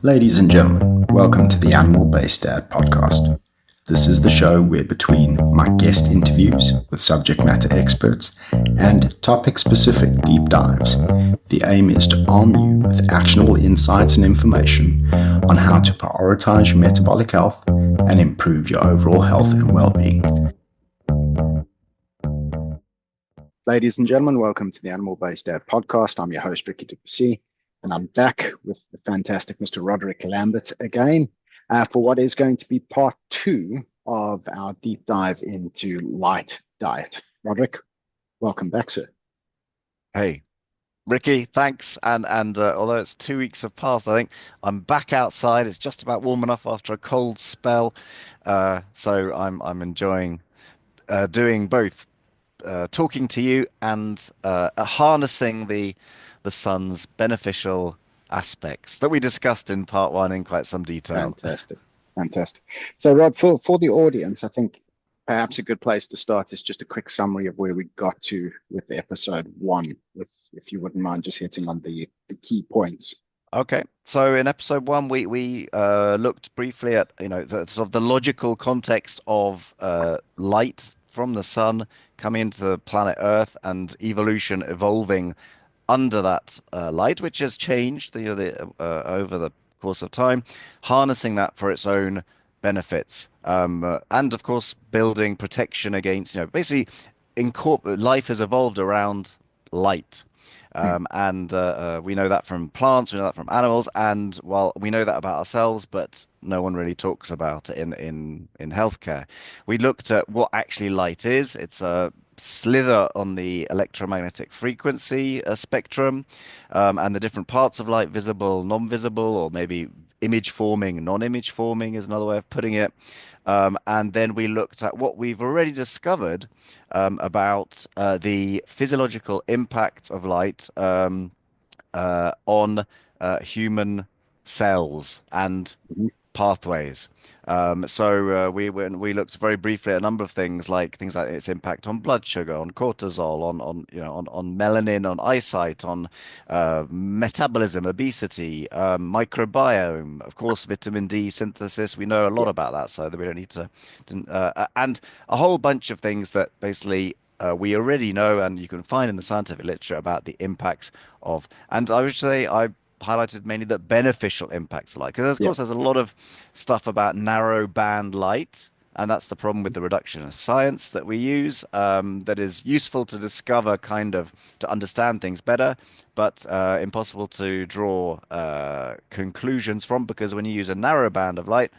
Ladies and gentlemen, welcome to the Animal-Based Dad podcast. This is the show where between my guest interviews with subject matter experts and topic-specific deep dives, the aim is to arm you with actionable insights and information on how to prioritize your metabolic health and improve your overall health and well-being. Ladies and gentlemen, welcome to the Animal-Based Dad podcast. I'm your host, Ricky deficiency, and I'm back with the fantastic Mr. Roderick Lambert again for what is going to be part 2 of our deep dive into light diet. Roderick, welcome back, sir. Hey, Ricky, thanks. And although it's 2 weeks have passed, I think I'm back outside. It's just about warm enough after a cold spell. So I'm enjoying doing both talking to you and harnessing the sun's beneficial aspects that we discussed in part 1 in quite some detail. Fantastic. So, Rod, for the audience, I think perhaps a good place to start is just a quick summary of where we got to with episode 1, if you wouldn't mind just hitting on the key points. Okay, so in episode 1, we looked briefly at the sort of the logical context of light from the sun coming into the planet Earth and evolution evolving under that light, which has changed over the course of time, harnessing that for its own benefits, and of course building protection against, basically life has evolved around light. And we know that from plants, we know that from animals, and well, we know that about ourselves, but no one really talks about it in healthcare. We looked at what actually light is. It's a slither on the electromagnetic frequency spectrum, and the different parts of light, visible, non-visible, or maybe image forming, non-image forming is another way of putting it. And then we looked at what we've already discovered about the physiological impact of light on human cells and pathways. So we looked very briefly at a number of things like its impact on blood sugar, on cortisol, on melanin, on eyesight, on metabolism, obesity, microbiome, of course, vitamin D synthesis. We know a lot about that, so that we don't need to, and a whole bunch of things that basically we already know, and you can find in the scientific literature about the impacts of. And I would say I highlighted mainly the beneficial impacts of light, because of course there's a lot of stuff about narrow band light, and that's the problem with the reductionist science that we use, that is useful to discover, to understand things better, but impossible to draw conclusions from, because when you use a narrow band of light,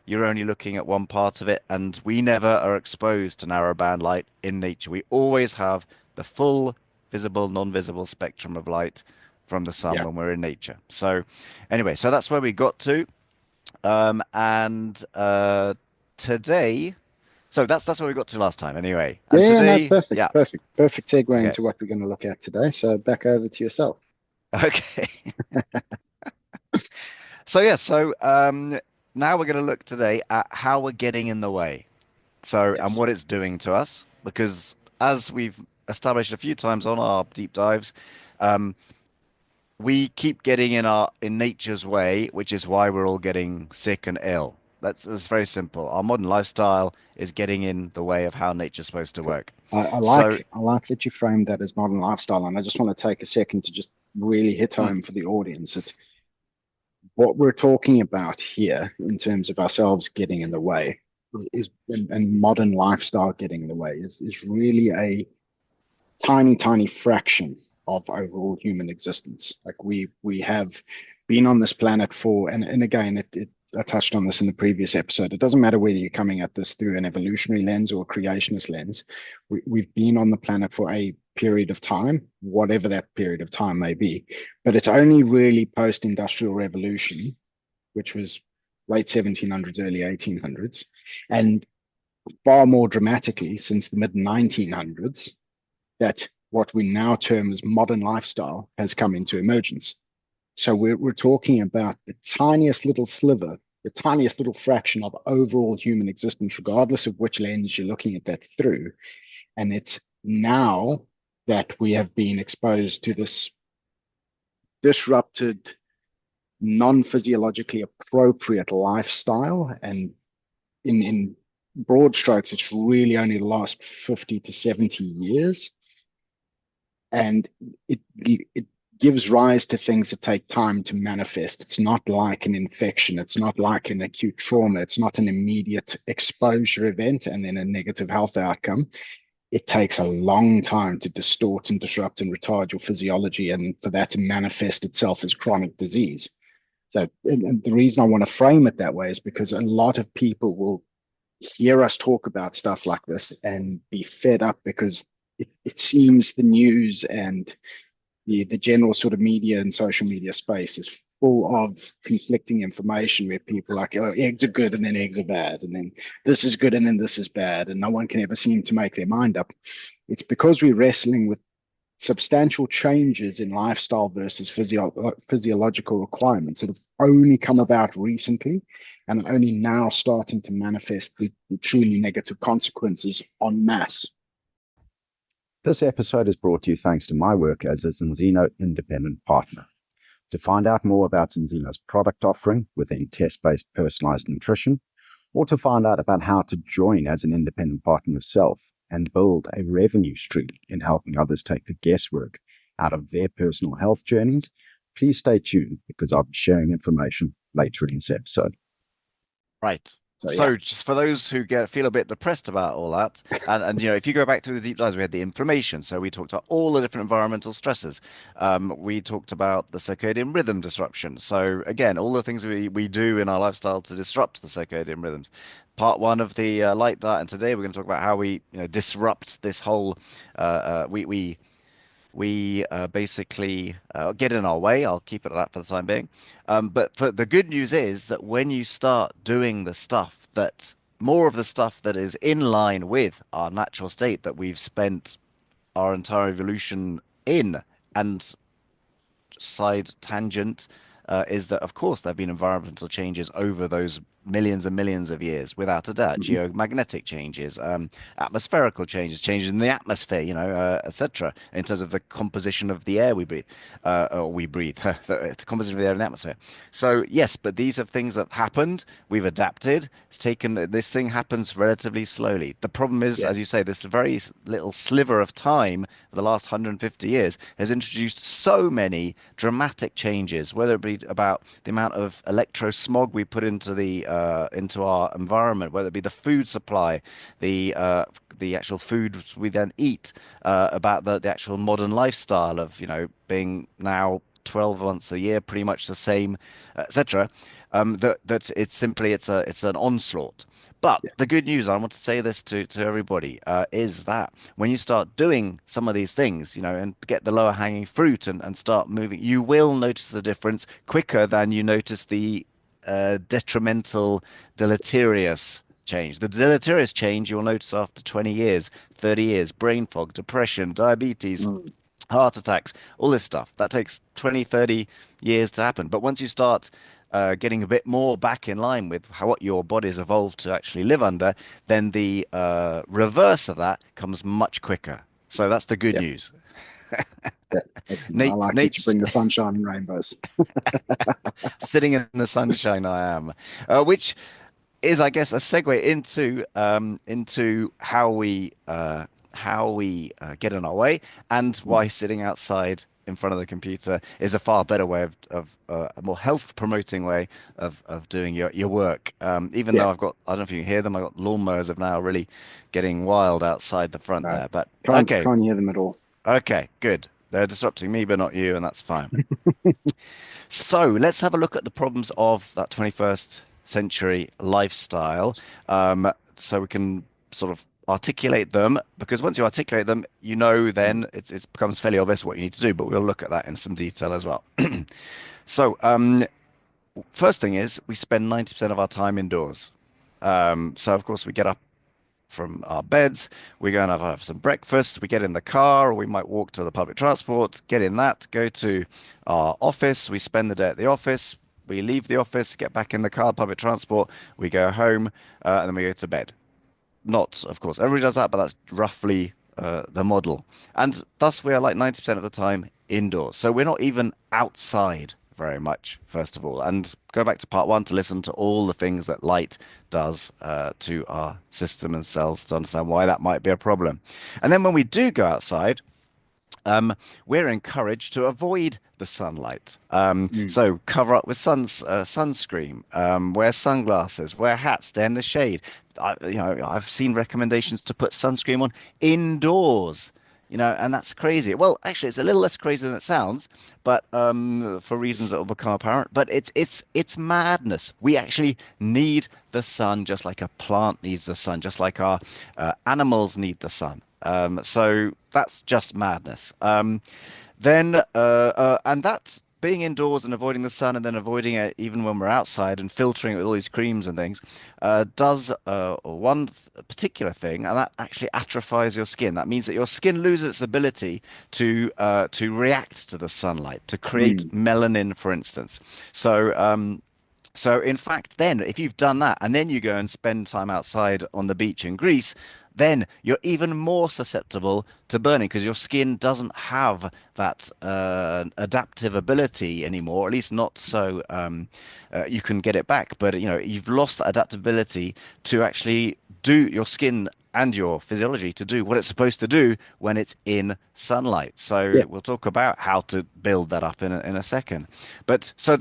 you're only looking at one part of it, and we never are exposed to narrow band light in nature. We always have the full visible, non-visible spectrum of light from the sun when we're in nature. So anyway, so that's where we got to. And today, so that's where we got to last time anyway. And today, perfect segue into what we're going to look at today. So back over to yourself. Okay. So now we're going to look today at how we're getting in the way. So, and what it's doing to us, because as we've established a few times on our deep dives, we keep getting in nature's way, which is why we're all getting sick and ill. It's very simple. Our modern lifestyle is getting in the way of how nature's supposed to work. I like that you framed that as modern lifestyle, and I just want to take a second to just really hit home for the audience that what we're talking about here in terms of ourselves getting in the way and modern lifestyle getting in the way is really a tiny fraction of overall human existence. Like we have been on this planet for, and again, I touched on this in the previous episode. It doesn't matter whether you're coming at this through an evolutionary lens or a creationist lens. We've been on the planet for a period of time, whatever that period of time may be. But it's only really post-industrial revolution, which was late 1700s, early 1800s, and far more dramatically since the mid 1900s, that what we now term as modern lifestyle has come into emergence. So we're talking about the tiniest little sliver, the tiniest little fraction of overall human existence, regardless of which lens you're looking at that through. And it's now that we have been exposed to this disrupted non-physiologically appropriate lifestyle. And in broad strokes, it's really only the last 50 to 70 years. And it gives rise to things that take time to manifest. It's not like an infection. It's not like an acute trauma. It's not an immediate exposure event and then a negative health outcome. It takes a long time to distort and disrupt and retard your physiology and for that to manifest itself as chronic disease. So, and the reason I want to frame it that way is because a lot of people will hear us talk about stuff like this and be fed up because it seems the news and the general sort of media and social media space is full of conflicting information where people are like, oh, eggs are good and then eggs are bad, and then this is good and then this is bad, and no one can ever seem to make their mind up. It's because we're wrestling with substantial changes in lifestyle versus physiological requirements that have only come about recently and are only now starting to manifest the truly negative consequences en masse. This episode is brought to you thanks to my work as a Zinzino independent partner. To find out more about Zinzino's product offering within test-based personalized nutrition, or to find out about how to join as an independent partner yourself and build a revenue stream in helping others take the guesswork out of their personal health journeys, please stay tuned because I'll be sharing information later in this episode. Right. So, So yeah. just for those who feel a bit depressed about all that, and if you go back through the deep dives, we had the inflammation. So we talked about all the different environmental stresses. We talked about the circadian rhythm disruption. So again, all the things we do in our lifestyle to disrupt the circadian rhythms. Part one of the light diet, and today we're going to talk about how we disrupt this whole. We basically get in our way. I'll keep it at that for the time being. But the good news is that when you start doing the stuff that more of the stuff that is in line with our natural state that we've spent our entire evolution in, and side tangent is that, of course, there have been environmental changes over those millions and millions of years, without a doubt. Mhm. Geomagnetic changes, atmospherical changes, changes in the atmosphere, etc. In terms of the composition of the air we breathe, the composition of the air in the atmosphere. So yes, but these are things that happened. We've adapted. This thing happens relatively slowly. The problem is, Yeah. as you say, this very little sliver of time, the last 150 years, has introduced so many dramatic changes, whether it be about the amount of electro smog we put into our environment, whether it be the food supply, the actual food we then eat, about the actual modern lifestyle of being now 12 months a year, pretty much the same, etc. That it's an onslaught. But Yeah. the good news, I want to say this to everybody, is that when you start doing some of these things, and get the lower hanging fruit and start moving, you will notice the difference quicker than you notice the detrimental, deleterious change. The deleterious change you'll notice after 20 years, 30 years, brain fog, depression, diabetes, Mm. heart attacks, all this stuff. That takes 20, 30 years to happen. But once you start getting a bit more back in line with what your body's evolved to actually live under, then the reverse of that comes much quicker. So that's the good Yeah. news. Yeah. Excellent. I Nate, like that you Nate, bring the sunshine and rainbows. sitting in the sunshine, I am, which is, I guess, a segue into how we get in our way, and Mm. why sitting outside in front of the computer is a far better way of a more health promoting way of doing your work. Even Yeah. though I don't know if you can hear them, I've got lawnmowers of now really getting wild outside the front No, there. But okay, can't hear them at all. okay, good. They're disrupting me, but not you, and that's fine. So let's have a look at the problems of that 21st century lifestyle, so we can sort of articulate them, because once you articulate them, then it becomes fairly obvious what you need to do, but we'll look at that in some detail as well. So, first thing is we spend 90% of our time indoors. So of course we get up from our beds, we go and have some breakfast, we get in the car, or we might walk to the public transport, get in that, go to our office, we spend the day at the office, we leave the office, get back in the car, public transport, we go home, and then we go to bed. Not, of course, everybody does that, but that's roughly the model. And thus we are like 90% of the time indoors. So we're not even outside very much, first of all. And go back to part one to listen to all the things that light does to our system and cells to understand why that might be a problem. And then when we do go outside, we're encouraged to avoid the sunlight. Mm. So cover up with sunscreen, wear sunglasses, wear hats, stay in the shade. I've seen recommendations to put sunscreen on indoors. And that's crazy. Well, actually, it's a little less crazy than it sounds, but for reasons that will become apparent. But it's madness. We actually need the sun, just like a plant needs the sun, just like our animals need the sun. So that's just madness. And that's being indoors and avoiding the sun and then avoiding it even when we're outside and filtering it with all these creams and things, does one particular thing, and that actually atrophies your skin. That means that your skin loses its ability to react to the sunlight, to create Mm. melanin, for instance. So in fact, then if you've done that and then you go and spend time outside on the beach in Greece, then you're even more susceptible to burning because your skin doesn't have that adaptive ability anymore, or at least not so you can get it back. But you've lost that adaptability to actually do your skin and your physiology to do what it's supposed to do when it's in sunlight. Yeah. So we'll talk about how to build that up in a second. But so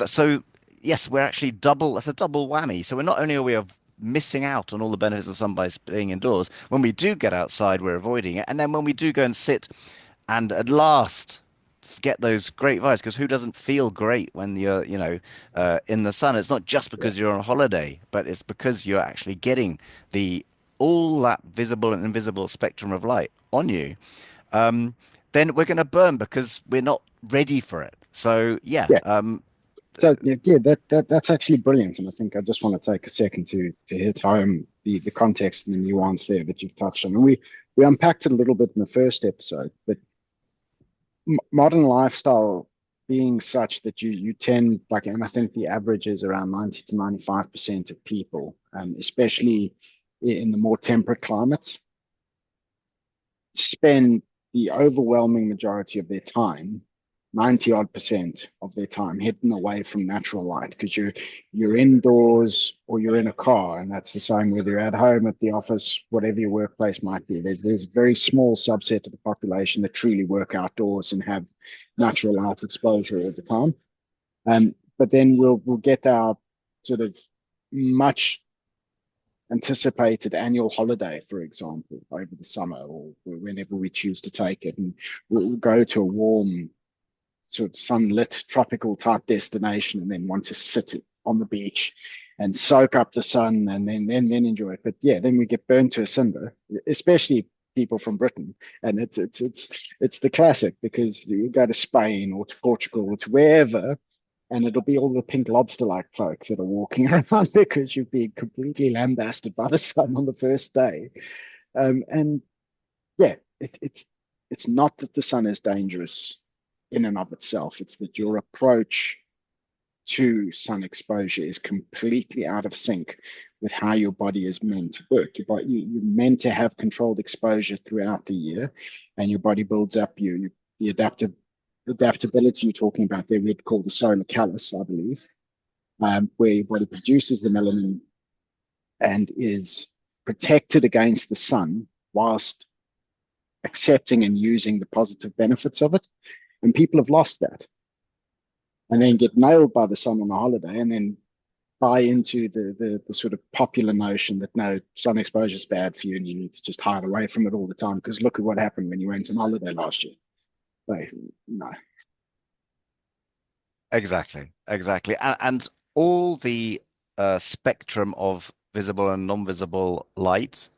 yes, we're actually double. That's a double whammy. So we're not only are we missing out on all the benefits of sun by being indoors, when we do get outside, we're avoiding it. And then when we do go and sit and at last get those great vibes, because who doesn't feel great when you're, in the sun? It's not just Yeah. because you're on holiday, but it's because you're actually getting the all that visible and invisible spectrum of light on you. Um, then we're going to burn because we're not ready for it. So yeah, Yeah. So yeah, that's actually brilliant, and I think I just want to take a second to hit home the context and the nuance there that you've touched on. And we unpacked it a little bit in the first episode, but modern lifestyle being such that you tend like, and I think the average is around 90 to 95% of people, especially in the more temperate climates, spend the overwhelming majority of their time, 90 odd percent of their time, hidden away from natural light because you're indoors or you're in a car, and that's the same whether you're at home, at the office, whatever your workplace might be. There's a very small subset of the population that truly work outdoors and have natural light exposure all the time. But then we'll get our sort of much anticipated annual holiday, for example, over the summer or whenever we choose to take it. And we'll go to a warm, sort of sunlit, tropical type destination and then want to sit on the beach and soak up the sun and then enjoy it. But yeah, then we get burned to a cinder, especially people from Britain. And it's the classic because you go to Spain or to Portugal or to wherever, and it'll be all the pink lobster-like folk that are walking around because you've been completely lambasted by the sun on the first day. And yeah, it's not that the sun is dangerous in and of itself. It's that your approach to sun exposure is completely out of sync with how your body is meant to work. You're meant to have controlled exposure throughout the year, and your body builds up the adaptability you're talking about there. We'd call the solar callus, I believe, where your body produces the melanin and is protected against the sun whilst accepting and using the positive benefits of it. And people have lost that and then get nailed by the sun on a holiday and then buy into the sort of popular notion that no, sun exposure is bad for you and you need to just hide away from it all the time because look at what happened when you went on holiday last year. Like, no. Exactly. And all the spectrum of visible and non-visible light,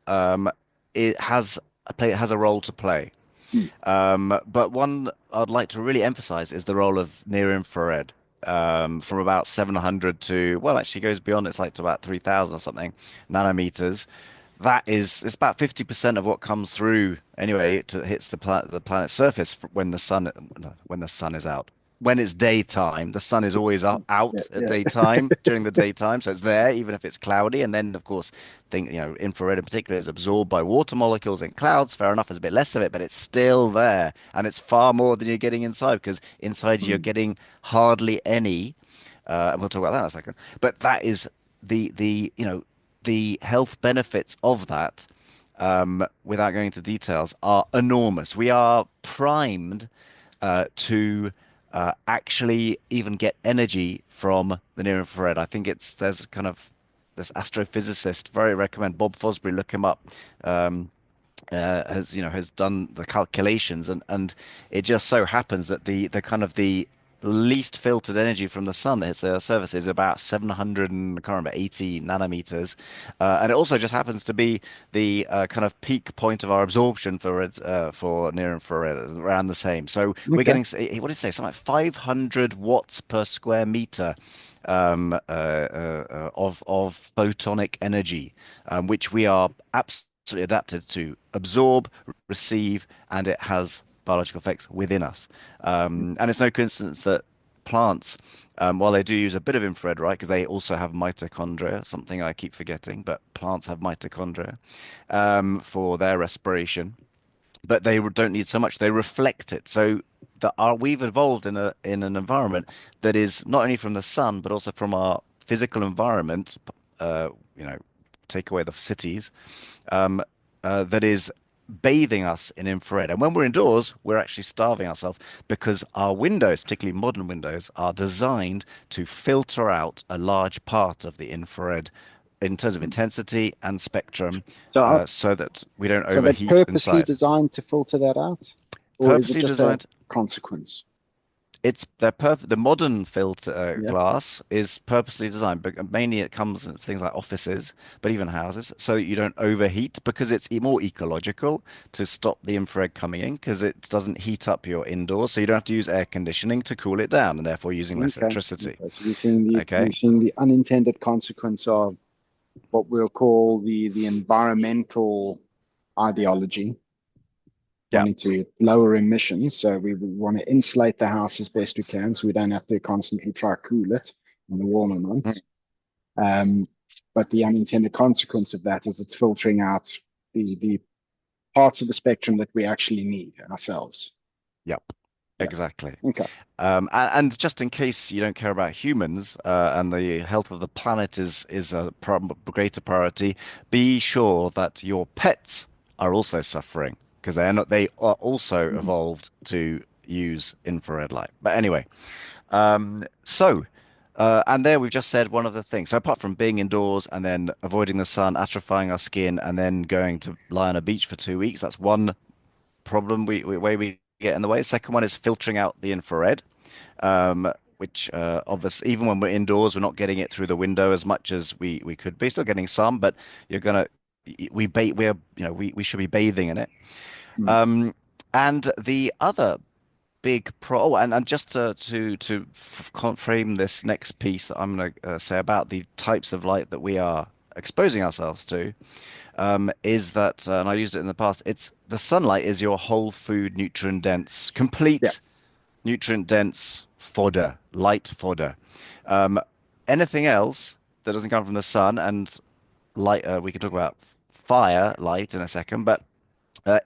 it has a role to play. Mm. But one I'd like to really emphasize is the role of near infrared. From about 700 to, well, actually goes beyond, it's like to about 3000 or something nanometers. It's about 50% of what comes through anyway. It hits the planet's surface when the sun is out. when it's daytime, the sun is always Yeah, out at yeah. daytime during the daytime, so it's there even if it's cloudy. And then, of course, infrared in particular is absorbed by water molecules in clouds. Fair enough, there's a bit less of it, but it's still there, and it's far more than you're getting inside because inside you're Mm, getting hardly any. And we'll talk about that in a second. But that is the health benefits of that. Without going into details, are enormous. We are primed to actually even get energy from the near infrared. I think there's kind of this astrophysicist, very recommend Bob Fosbury, look him up. Um, has done the calculations, and it just so happens that the kind of the least filtered energy from the sun that hits the Earth's surface is about 700 and I can't remember 80 nanometers, and it also just happens to be the kind of peak point of our absorption for near infrared is around the same. So we're okay. getting what did it say? Something like 500 watts per square meter of photonic energy, which we are absolutely adapted to absorb, receive, and it has biological effects within us. And it's no coincidence that plants, while they do use a bit of infrared, right, because they also have mitochondria, something I keep forgetting, but plants have mitochondria for their respiration, but they don't need so much. They reflect it. So we've evolved in an environment that is not only from the sun, but also from our physical environment. Uh, you know, take away the cities, um, that is bathing us in infrared. And when we're indoors, we're actually starving ourselves because our windows, particularly modern windows, are designed to filter out a large part of the infrared in terms of intensity and spectrum, So, so that we don't so they're overheat purposely inside. designed to filter that out, or is it Purposely just a designed. consequence? The modern filter Yeah. glass is purposely designed, but mainly it comes in things like offices, but even houses, so you don't overheat because it's more ecological to stop the infrared coming in because it doesn't heat up your indoors, so you don't have to use air conditioning to cool it down and therefore using less Okay. electricity. Okay. So we're Okay. seeing the unintended consequence of what we'll call the environmental ideology, Yeah. wanting to lower emissions. So we want to insulate the house as best we can, so we don't have to constantly try to cool it in the warmer Mm. months. Um, but the unintended consequence of that is it's filtering out the parts of the spectrum that we actually need ourselves. Yep. Yeah. Exactly. Okay. And just in case you don't care about humans, and the health of the planet is a greater priority, be sure that your pets are also suffering because they are also Mhm. evolved to use infrared light. But anyway, so and there we've just said one of the things. So apart from being indoors and then avoiding the sun, atrophying our skin, and then going to lie on a beach for 2 weeks, that's one problem way we get in the way. The second one is filtering out the infrared, which obviously even when we're indoors, we're not getting it through the window as much as we could be. Still getting some, but you're gonna we should be bathing in it. Mm. Um, and the other big pro, and just to frame this next piece that I'm going to say about the types of light that we are exposing ourselves to, is that, and I used it in the past, it's the sunlight is your whole food nutrient dense, Yeah. complete nutrient dense fodder, light fodder. Um, Anything else that doesn't come from the sun and light, we can talk about fire light in a second, but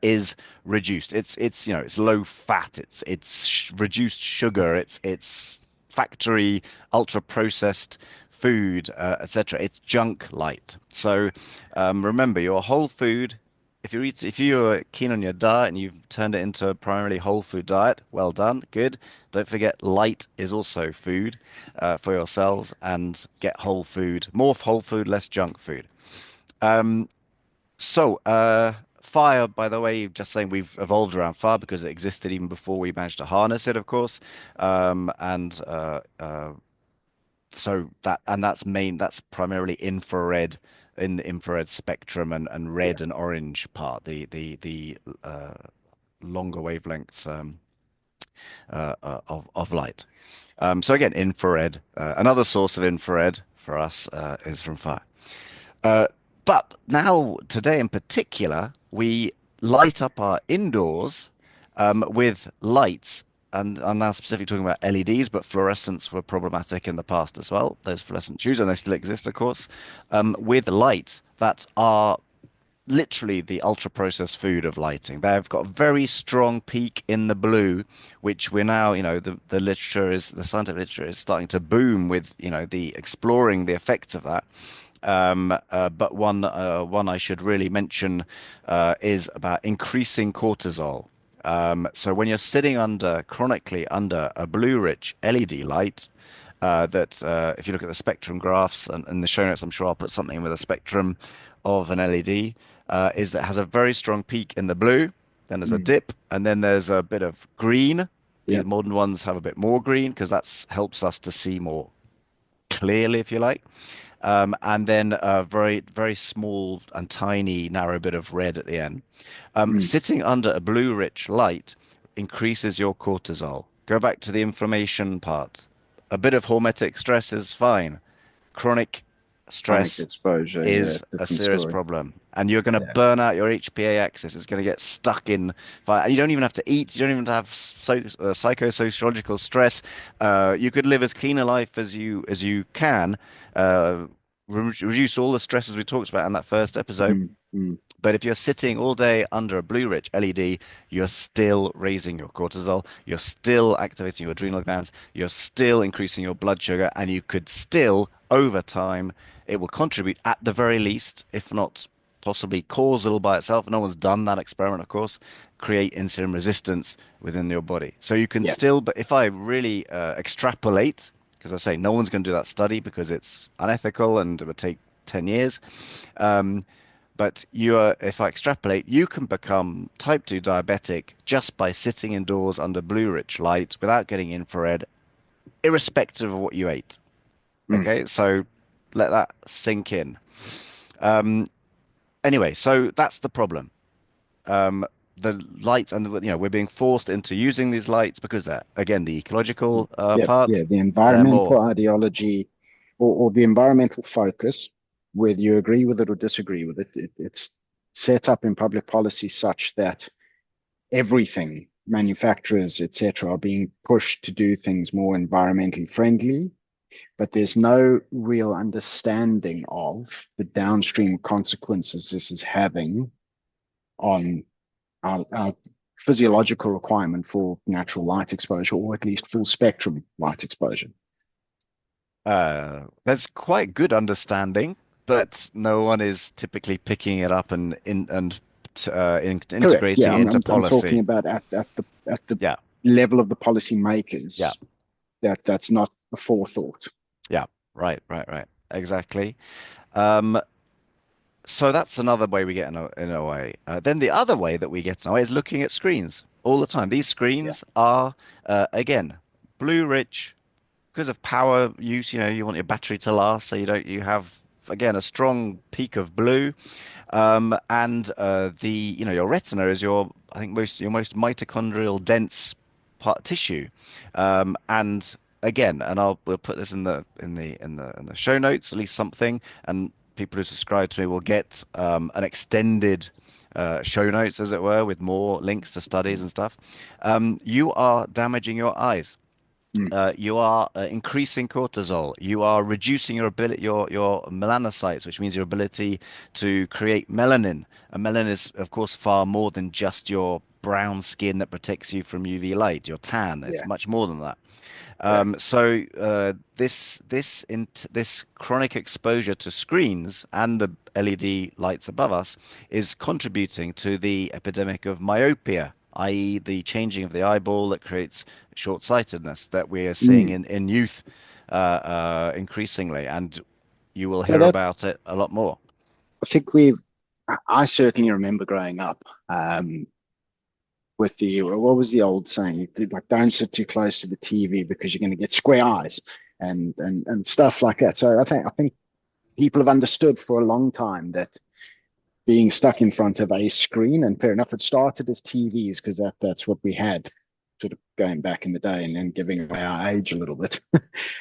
is reduced. It's low fat. It's reduced sugar. It's factory ultra processed food, etc. It's junk light. So remember, your whole food. If you're keen on your diet and you've turned it into a primarily whole food diet, well done, good. Don't forget, light is also food for your cells, and get whole food, more whole food, less junk food. Fire, by the way, just saying we've evolved around fire because it existed even before we managed to harness it, of course. And so that's primarily infrared in the infrared spectrum and Yeah. red and orange part, the longer wavelengths of light. So again, infrared. Another source of infrared for us is from fire. Uh, but now, today in particular, we light up our indoors with lights and I'm now specifically talking about LEDs, but fluorescents were problematic in the past as well. Those fluorescent tubes, and they still exist, of course, with light that are literally the ultra processed food of lighting. They've got a very strong peak in the blue, which we're now, the literature is, the scientific literature is starting to boom with, the exploring the effects of that. But one I should really mention is about increasing cortisol. So when you're sitting chronically under a blue-rich LED light, if you look at the spectrum graphs and in the show notes, I'm sure I'll put something with a spectrum of an LED, is that it has a very strong peak in the blue, then there's a dip, and then there's a bit of green. These modern ones have a bit more green because that helps us to see more clearly, if you like. And then a very, very small and tiny, narrow bit of red at the end. Sitting under a blue-rich light increases your cortisol. Go back to the inflammation part. A bit of hormetic stress is fine. Chronic stress exposure is a serious problem. And you're going to burn out your HPA axis. It's going to get stuck in fire. You don't even have to eat. You don't even have psychosociological stress. You could live as clean a life as you can. Reduce all the stresses we talked about in that first episode. But if you're sitting all day under a blue-rich LED, you're still raising your cortisol, you're still activating your adrenal glands, you're still increasing your blood sugar, and you could still, over time, it will contribute at the very least, if not possibly causal by itself. No one's done that experiment, of course, create insulin resistance within your body. So you can still, but if I really extrapolate, because I say no one's going to do that study because it's unethical and it would take 10 years. But if I extrapolate, you can become type 2 diabetic just by sitting indoors under blue-rich light without getting infrared, irrespective of what you ate. Okay, so let that sink in. Anyway, so that's the problem. The lights and we're being forced into using these lights because they're, again, the ecological part. Yeah, the environmental ideology or the environmental focus, whether you agree with it or disagree with it, it's set up in public policy such that everything, manufacturers, etc., are being pushed to do things more environmentally friendly, but there's no real understanding of the downstream consequences this is having on our physiological requirement for natural light exposure, or at least full spectrum light exposure. There's quite good understanding, but no one is typically picking it up and integrating it into policy. I'm talking about at the level of the policy makers. That's not a forethought. Yeah, right, exactly. So that's another way we get in a way. Then the other way that we get in a way is looking at screens all the time. These screens are, again, blue-rich because of power use. You want your battery to last, so you have, again, a strong peak of blue. And your retina is your most mitochondrial dense tissue. And again, we'll put this in the show notes, at least something, and people who subscribe to me will get an extended show notes, as it were, with more links to studies and stuff. You are damaging your eyes. You are increasing cortisol. You are reducing your melanocytes, which means your ability to create melanin. And melanin is, of course, far more than just your brown skin that protects you from UV light, your tan. It's much more than that. So this chronic exposure to screens and the LED lights above us is contributing to the epidemic of myopia, i.e. the changing of the eyeball that creates short-sightedness that we are seeing in youth increasingly, and you will hear about it a lot more. I think I certainly remember growing up with what was the old saying? Like, don't sit too close to the TV because you're going to get square eyes and stuff like that. So I think people have understood for a long time that being stuck in front of a screen, and fair enough, it started as TVs because that's what we had, sort of going back in the day and giving away our age a little bit.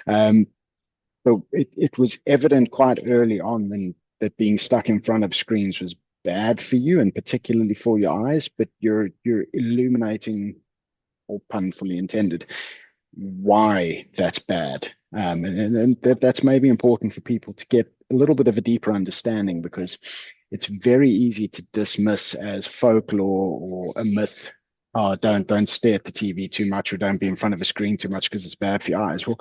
But it was evident quite early on that being stuck in front of screens was bad for you, and particularly for your eyes, but you're illuminating or pun fully intended, why that's bad. And that's maybe important for people to get a little bit of a deeper understanding, because it's very easy to dismiss as folklore or a myth. Oh, don't stare at the TV too much, or don't be in front of a screen too much because it's bad for your eyes. Well,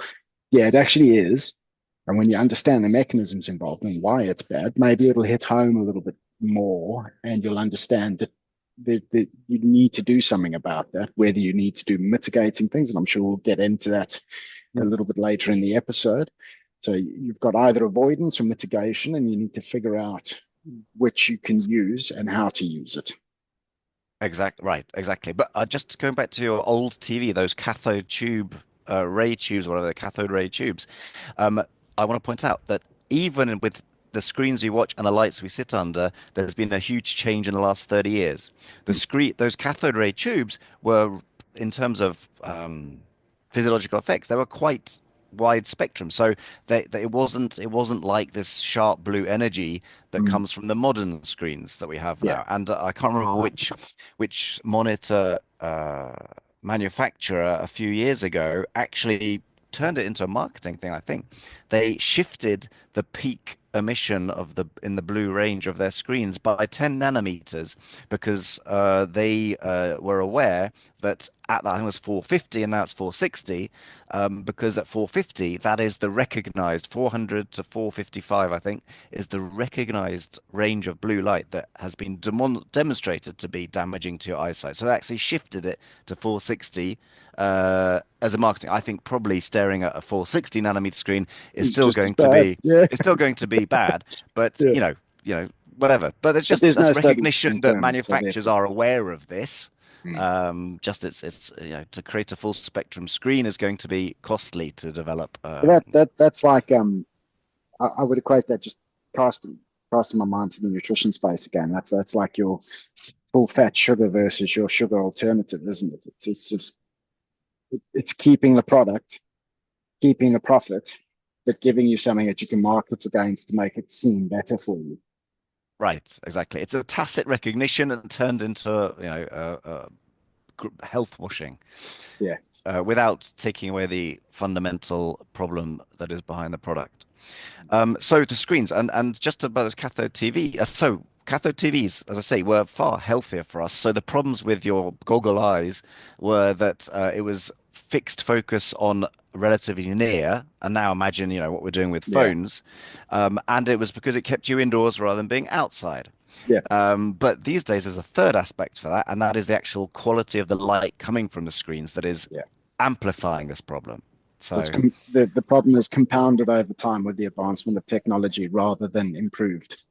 yeah, it actually is. And when you understand the mechanisms involved and why it's bad, maybe it'll hit home a little bit more, and you'll understand that you need to do something about that, whether you need to do mitigating things. And I'm sure we'll get into that a little bit later in the episode. So you've got either avoidance or mitigation, and you need to figure out which you can use and how to use it. Exactly. But just going back to your old TV, those cathode tube ray tubes, whatever the cathode ray tubes, I want to point out that even with the screens we watch and the lights we sit under, there's been a huge change in the last 30 years. Those cathode ray tubes were, in terms of physiological effects, they were quite wide spectrum. So it wasn't like this sharp blue energy that comes from the modern screens that we have now. And I can't remember which monitor manufacturer a few years ago actually turned it into a marketing thing. I think they shifted the peak emission in the blue range of their screens by 10 nanometers because they were aware that at that, I think it was 450 and now it's 460, because at 450 that is the recognized 400 to 455, I think, is the recognized range of blue light that has been demonstrated to be damaging to your eyesight. So they actually shifted it to 460 as a marketing. I think probably staring at a 460 nanometer screen is still going to be it's still going to be bad, but whatever. But it's just that's recognition that manufacturers are aware of this. Just it's to create a full spectrum screen is going to be costly to develop. That's like I would equate that, just casting my mind to the nutrition space again. That's like your full fat sugar versus your sugar alternative, isn't it? It's just it's keeping the product, keeping the profit, but giving you something that you can market against to make it seem better for you. Right, exactly. It's a tacit recognition and turned into health washing. Yeah. Without taking away the fundamental problem that is behind the product. So to screens and just about those cathode TV. So cathode TVs, as I say, were far healthier for us. So the problems with your goggle eyes were that it was fixed focus on relatively near, and now imagine what we're doing with phones, and it was because it kept you indoors rather than being outside. But these days there's a third aspect for that, and that is the actual quality of the light coming from the screens that is amplifying this problem. So the problem is compounded over time with the advancement of technology rather than improved.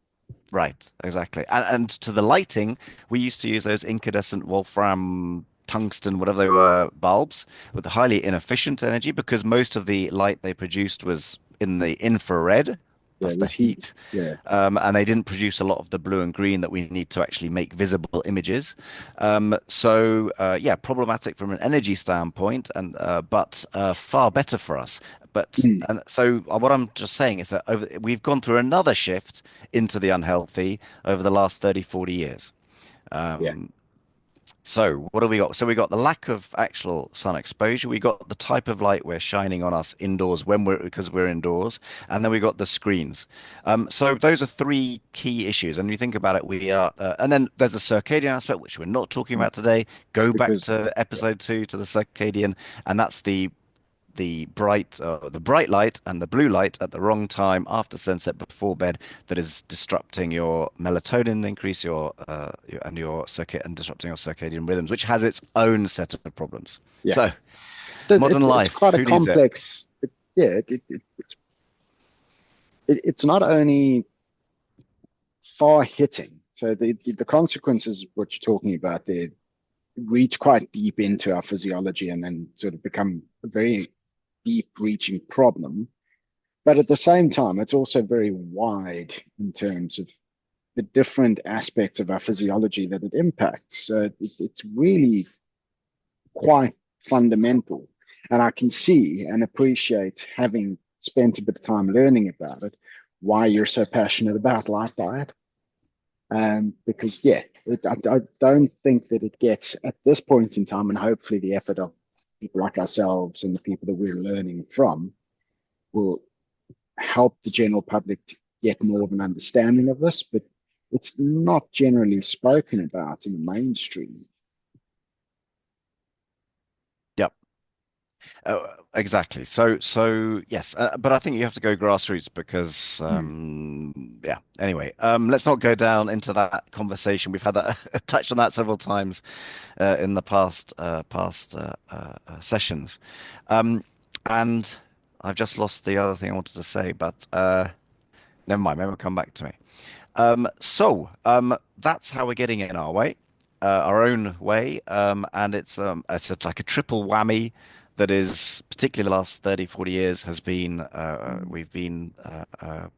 Right, exactly. And to the lighting, we used to use those incandescent wolfram, tungsten, whatever they were, bulbs with highly inefficient energy because most of the light they produced was in the infrared. That's the heat. And they didn't produce a lot of the blue and green that we need to actually make visible images. Problematic from an energy standpoint, and but far better for us. But and so what I'm just saying is that we've gone through another shift into the unhealthy over the last 30, 40 years. So what have we got? So we got the lack of actual sun exposure. We got the type of light we're shining on us indoors because we're indoors, and then we got the screens. So those are three key issues. And you think about it, we are, and then there's the circadian aspect, which we're not talking about today. Go back to episode 2 to the circadian, and that's the bright light and the blue light at the wrong time after sunset before bed that is disrupting your melatonin increase and disrupting your circadian rhythms, which has its own set of problems. So modern life, it's quite a complex. It's not only far hitting. So the consequences what you're talking about there reach quite deep into our physiology and then sort of become a very deep reaching problem. But at the same time, it's also very wide in terms of the different aspects of our physiology that it impacts. It's really quite fundamental. And I can see and appreciate, having spent a bit of time learning about it, why you're so passionate about light diet. Because I don't think that it gets at this point in time, and hopefully the effort of people like ourselves and the people that we're learning from will help the general public to get more of an understanding of this, but it's not generally spoken about in the mainstream. Yep. Exactly. So yes, but I think you have to go grassroots because, yeah. Anyway, let's not go down into that conversation. We've had that touched on that several times in the past sessions, and I've just lost the other thing I wanted to say, but never mind. Maybe it'll come back to me. That's how we're getting in our own way, and like a triple whammy that is particularly the last 30, 40 years has been we've been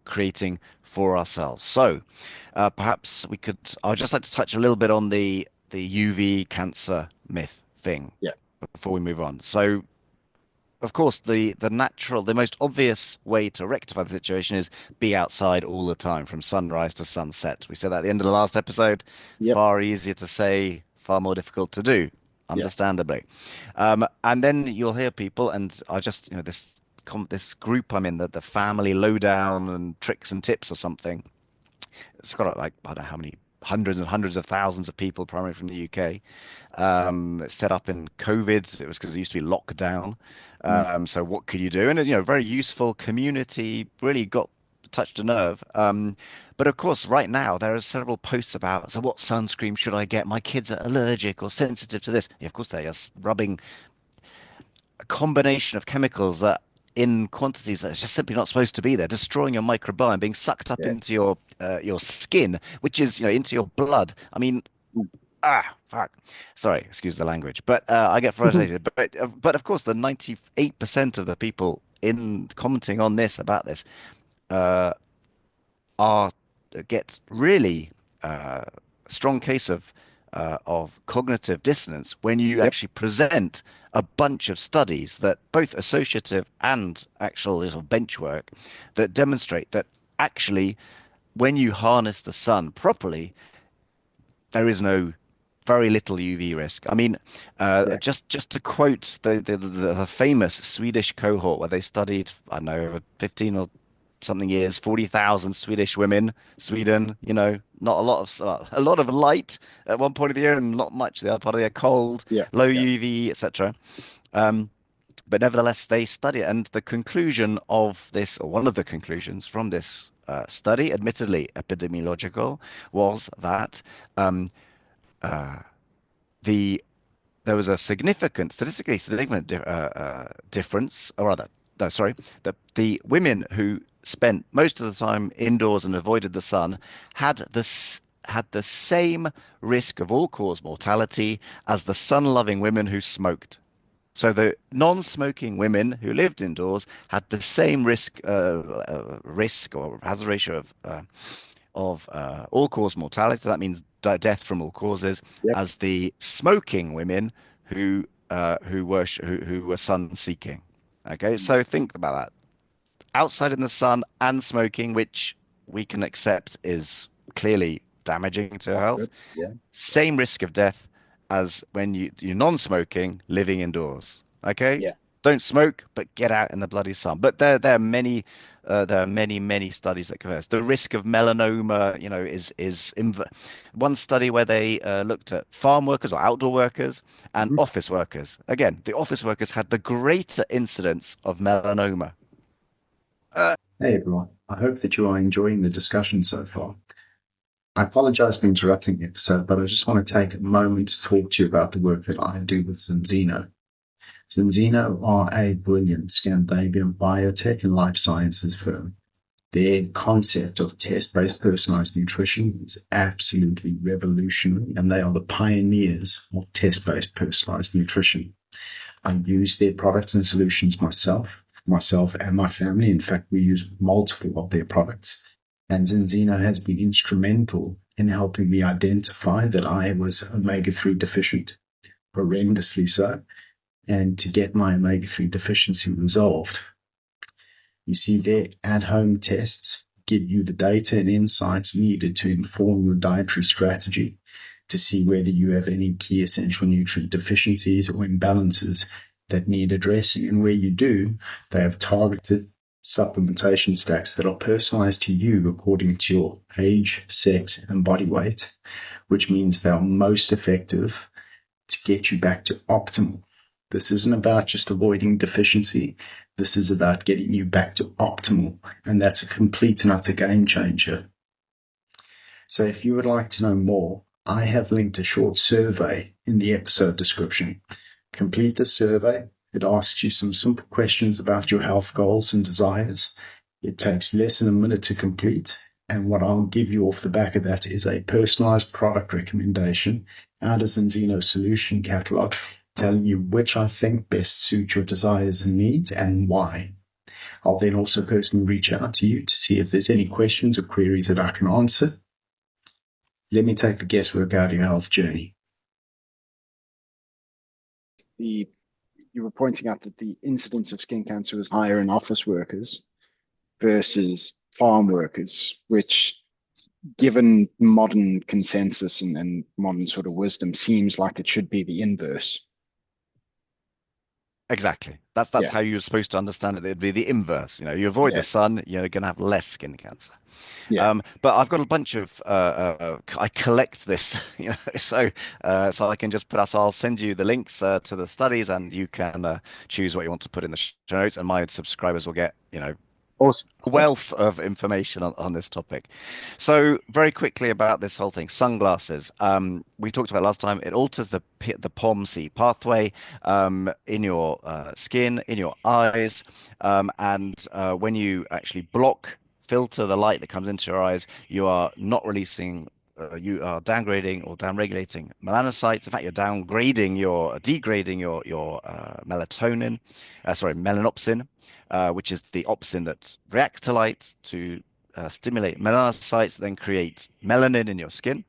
creating for ourselves. So perhaps I'd just like to touch a little bit on the UV cancer myth thing Yeah. before we move on. So of course, the most obvious way to rectify the situation is be outside all the time from sunrise to sunset. We said that at the end of the last episode. Yep. Far easier to say, far more difficult to do, understandably. And then you'll hear people, and I just, this group I'm in, the family lowdown and tricks and tips or something. It's got like, I don't know how many hundreds and hundreds of thousands of people, primarily from the UK, set up in COVID. It was because it used to be lockdown. So what could you do? And very useful community, really touched a nerve. But of course, right now there are several posts about, so what sunscreen should I get? My kids are allergic or sensitive to this. Yeah, of course they are rubbing a combination of chemicals that in quantities that are just simply not supposed to be there, destroying your microbiome, being sucked up into your skin, which is into your blood. I mean, fuck. Sorry, excuse the language, but I get frustrated. But of course, the 98% of the people in commenting on this about this are get really strong case of cognitive dissonance when you actually present a bunch of studies that both associative and actual little bench work that demonstrate that actually when you harness the sun properly, there is very little UV risk. I mean, just to quote the famous Swedish cohort where they studied, I don't know, over 15 or something years, 40,000 Swedish women, Sweden, not a lot of light at one point of the year and not much the other part of the year, cold, low UV, etc. But nevertheless, they study it. And the conclusion of this, or one of the conclusions from this study, admittedly epidemiological, was that there was a statistically significant difference, or rather, no, sorry, the women who spent most of the time indoors and avoided the sun had the same risk of all-cause mortality as the sun-loving women who smoked. So the non-smoking women who lived indoors had the same risk or hazard ratio of all-cause mortality. So that means death from all causes, as the smoking women who were sun-seeking. Okay, so think about that. Outside in the sun and smoking, which we can accept is clearly damaging to health. Same risk of death as when you're non-smoking, living indoors. Okay? Don't smoke, but get out in the bloody sun. But there are many studies that confirm this. The risk of melanoma, is one study where they looked at farm workers or outdoor workers and office workers. Again, the office workers had the greater incidence of melanoma. Hey everyone, I hope that you are enjoying the discussion so far. I apologize for interrupting the episode, but I just want to take a moment to talk to you about the work that I do with Zinzino. Zinzino are a brilliant Scandinavian biotech and life sciences firm. Their concept of test-based personalized nutrition is absolutely revolutionary, and they are the pioneers of test-based personalized nutrition. I use their products and solutions myself and my family. In fact, we use multiple of their products. And Zinzino has been instrumental in helping me identify that I was omega-3 deficient, horrendously so, and to get my omega-3 deficiency resolved. You see, their at-home tests give you the data and insights needed to inform your dietary strategy to see whether you have any key essential nutrient deficiencies or imbalances that need addressing. And where you do, they have targeted supplementation stacks that are personalized to you according to your age, sex, and body weight, which means they are most effective to get you back to optimal. This isn't about just avoiding deficiency. This is about getting you back to optimal, and that's a complete and utter game changer. So if you would like to know more, I have linked a short survey in the episode description. Complete the survey. It asks you some simple questions about your health goals and desires. It takes less than a minute to complete, and what I'll give you off the back of that is a personalized product recommendation out of Enzeno's solution catalog, telling you which I think best suit your desires and needs and why. I'll then also personally reach out to you to see if there's any questions or queries that I can answer. Let me take the guesswork out of your health journey. You were pointing out that the incidence of skin cancer is higher in office workers versus farm workers, which, given modern consensus and modern sort of wisdom, seems like it should be the inverse. Exactly. That's Yeah. how you're supposed to understand it. It'd be the inverse. You avoid Yeah. the sun, you're going to have less skin cancer. Yeah. But I've got a bunch of I collect this, so I can just put us. I'll send you the links to the studies, and you can choose what you want to put in the show notes, and my subscribers will get Awesome. a wealth of information on this topic. So very quickly about this whole thing, sunglasses. We talked about last time. It alters the POMC pathway in your skin, in your eyes, and when you actually filter the light that comes into your eyes, you are not releasing. You are downgrading or downregulating melanocytes. In fact, you're degrading your melatonin, melanopsin, which is the opsin that reacts to light to stimulate melanocytes, then create melanin in your skin.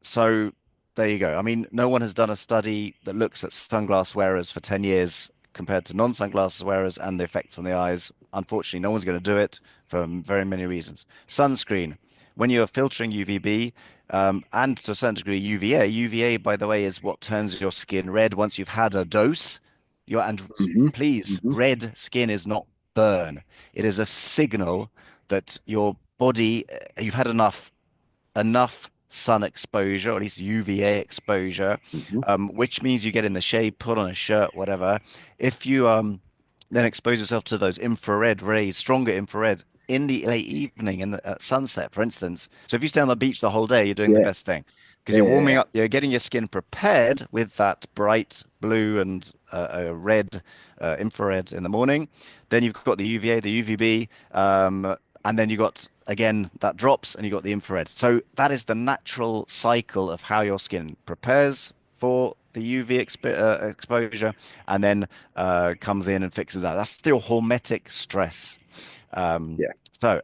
So there you go. I mean, no one has done a study that looks at sunglass wearers for 10 years compared to non-sunglasses wearers and the effects on the eyes. Unfortunately, no one's going to do it for very many reasons. Sunscreen. When you're filtering UVB, and to a certain degree UVA, by the way, is what turns your skin red once you've had a dose. Please, red skin is not burn. It is a signal that your body, you've had enough sun exposure, or at least UVA exposure, which means you get in the shade, put on a shirt, whatever. If you then expose yourself to those infrared rays, stronger infrared, in the late evening and at sunset, for instance. So if you stay on the beach the whole day, you're doing the best thing because you're warming up, you're getting your skin prepared with that bright blue and red infrared in the morning. Then you've got the UVA, the UVB, and then you got, again, that drops and you got the infrared. So that is the natural cycle of how your skin prepares for the UV exposure and then comes in and fixes that. That's still hormetic stress. So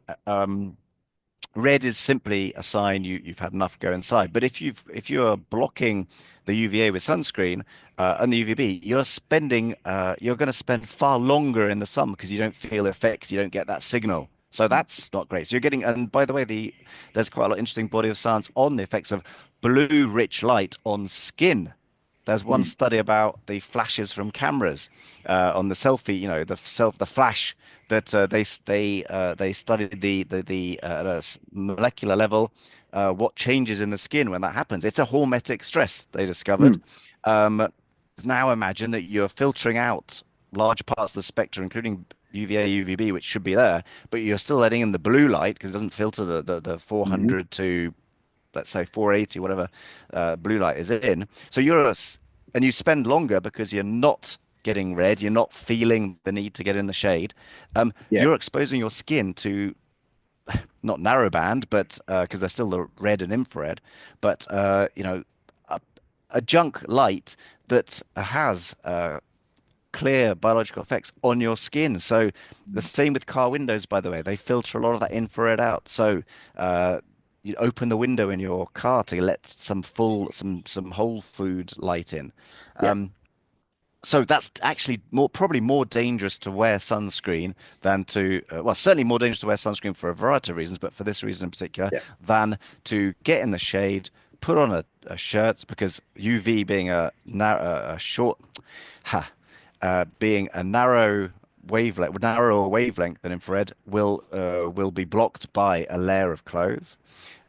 red is simply a sign you've had enough go inside. But if you're blocking the UVA with sunscreen and the UVB, you're going to spend far longer in the sun because you don't feel effects, you don't get that signal. So that's not great. So you're getting, and by the way, there's quite a lot of interesting body of science on the effects of blue rich light on skin. There's one study about the flashes from cameras on the selfie, the flash that they studied the at a molecular level what changes in the skin when that happens. It's a hormetic stress they discovered. Now imagine that you're filtering out large parts of the spectrum, including UVA, UVB, which should be there, but you're still letting in the blue light because it doesn't filter the 400 to, let's say, 480, whatever blue light is in. So and you spend longer because you're not getting red, you're not feeling the need to get in the shade. You're exposing your skin to not narrowband, but because they're still the red and infrared, but a junk light that has clear biological effects on your skin. So the same with car windows, by the way, they filter a lot of that infrared out. So you open the window in your car to let some whole food light in. So that's actually probably more dangerous to wear sunscreen than to, well, certainly more dangerous to wear sunscreen for a variety of reasons, but for this reason in particular, Yeah. than to get in the shade, put on a shirt, because UV being a short, being a narrower wavelength than infrared will be blocked by a layer of clothes.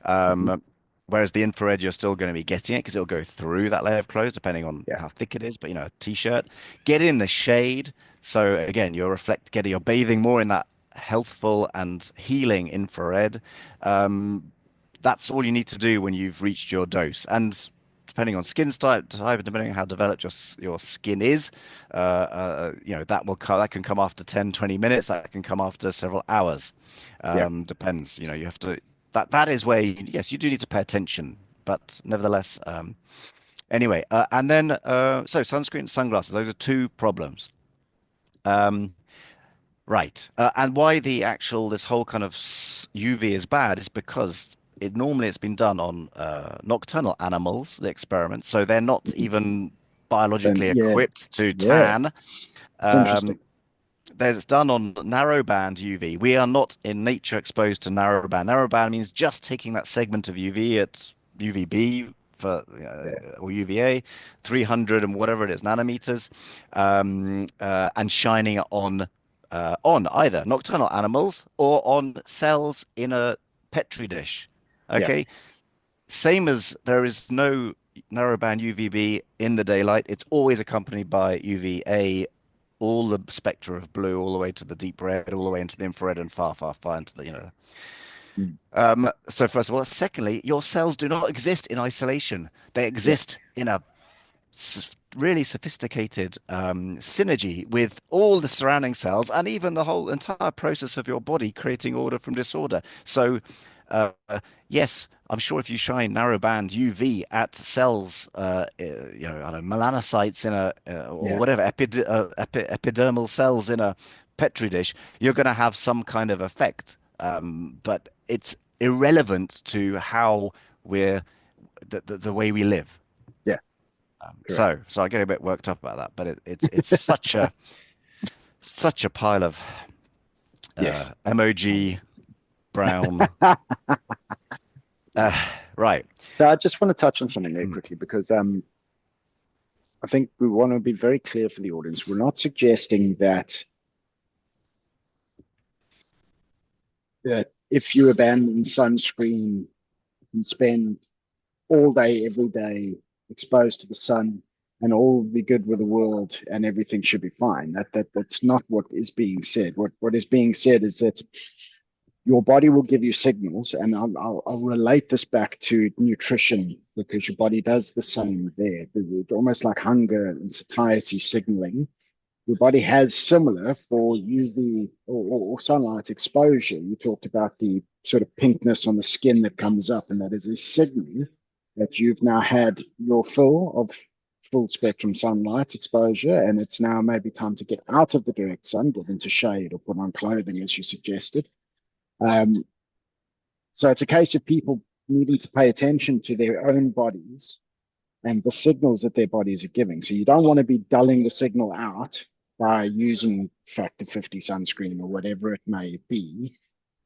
Mhm. Whereas the infrared, you're still going to be getting it because it'll go through that layer of clothes, depending on Yeah. how thick it is. But a t-shirt, get in the shade. So again, you're bathing more in that healthful and healing infrared. Um, that's all you need to do when you've reached your dose. Depending on skin type, depending on how developed your skin is, that can come after 10, 20 minutes. That can come after several hours. Yeah. Depends. You have to. That is where yes, you do need to pay attention, but nevertheless. Anyway, and then so sunscreen and sunglasses. Those are two problems. Um, Right. And why this whole kind of UV is bad is because it's been done on nocturnal animals, the experiments, so they're not Mhm. even Then biologically yeah, equipped to yeah, tan. it's interesting. Um, it's done on narrowband UV. We are not in nature exposed to narrowband. Narrowband means just taking that segment of UV at UVB Yeah. or UVA, 300 and whatever it is nanometers, and shining it on either nocturnal animals or on cells in a petri dish. Yeah. Okay, same as there is no narrowband UVB in the daylight. It's always accompanied by UVA, all the spectra of blue, all the way to the deep red, all the way into the infrared, and far, far, far into the. Mm. So first of all, secondly, your cells do not exist in isolation. They Yeah. exist in a really sophisticated synergy with all the surrounding cells and even the whole entire process of your body creating order from disorder. So, uh, yes, I'm sure if you shine narrowband UV at cells, I don't know, melanocytes in or Yeah. whatever, epidermal cells in a petri dish, you're going to have some kind of effect. But it's irrelevant to how we're the way we live. Yeah. Correct. So I get a bit worked up about that, but it's such a pile of Yes. emoji brown. Right. So I just want to touch on something there Mm. quickly because I think we want to be very clear for the audience. We're not suggesting that if you abandon sunscreen and spend all day, every day exposed to the sun, and all will be good with the world and everything should be fine. That's not what is being said. What is being said is that your body will give you signals, and I'll relate this back to nutrition because your body does the same there. It's almost like hunger and satiety signaling. Your body has similar for UV or sunlight exposure. You talked about the sort of pinkness on the skin that comes up, and that is a signal that you've now had your fill of full spectrum sunlight exposure, and it's now maybe time to get out of the direct sun, get into shade, or put on clothing, as you suggested. Um, so it's a case of people needing to pay attention to their own bodies and the signals that their bodies are giving. So you don't want to be dulling the signal out by using factor 50 sunscreen or whatever it may be.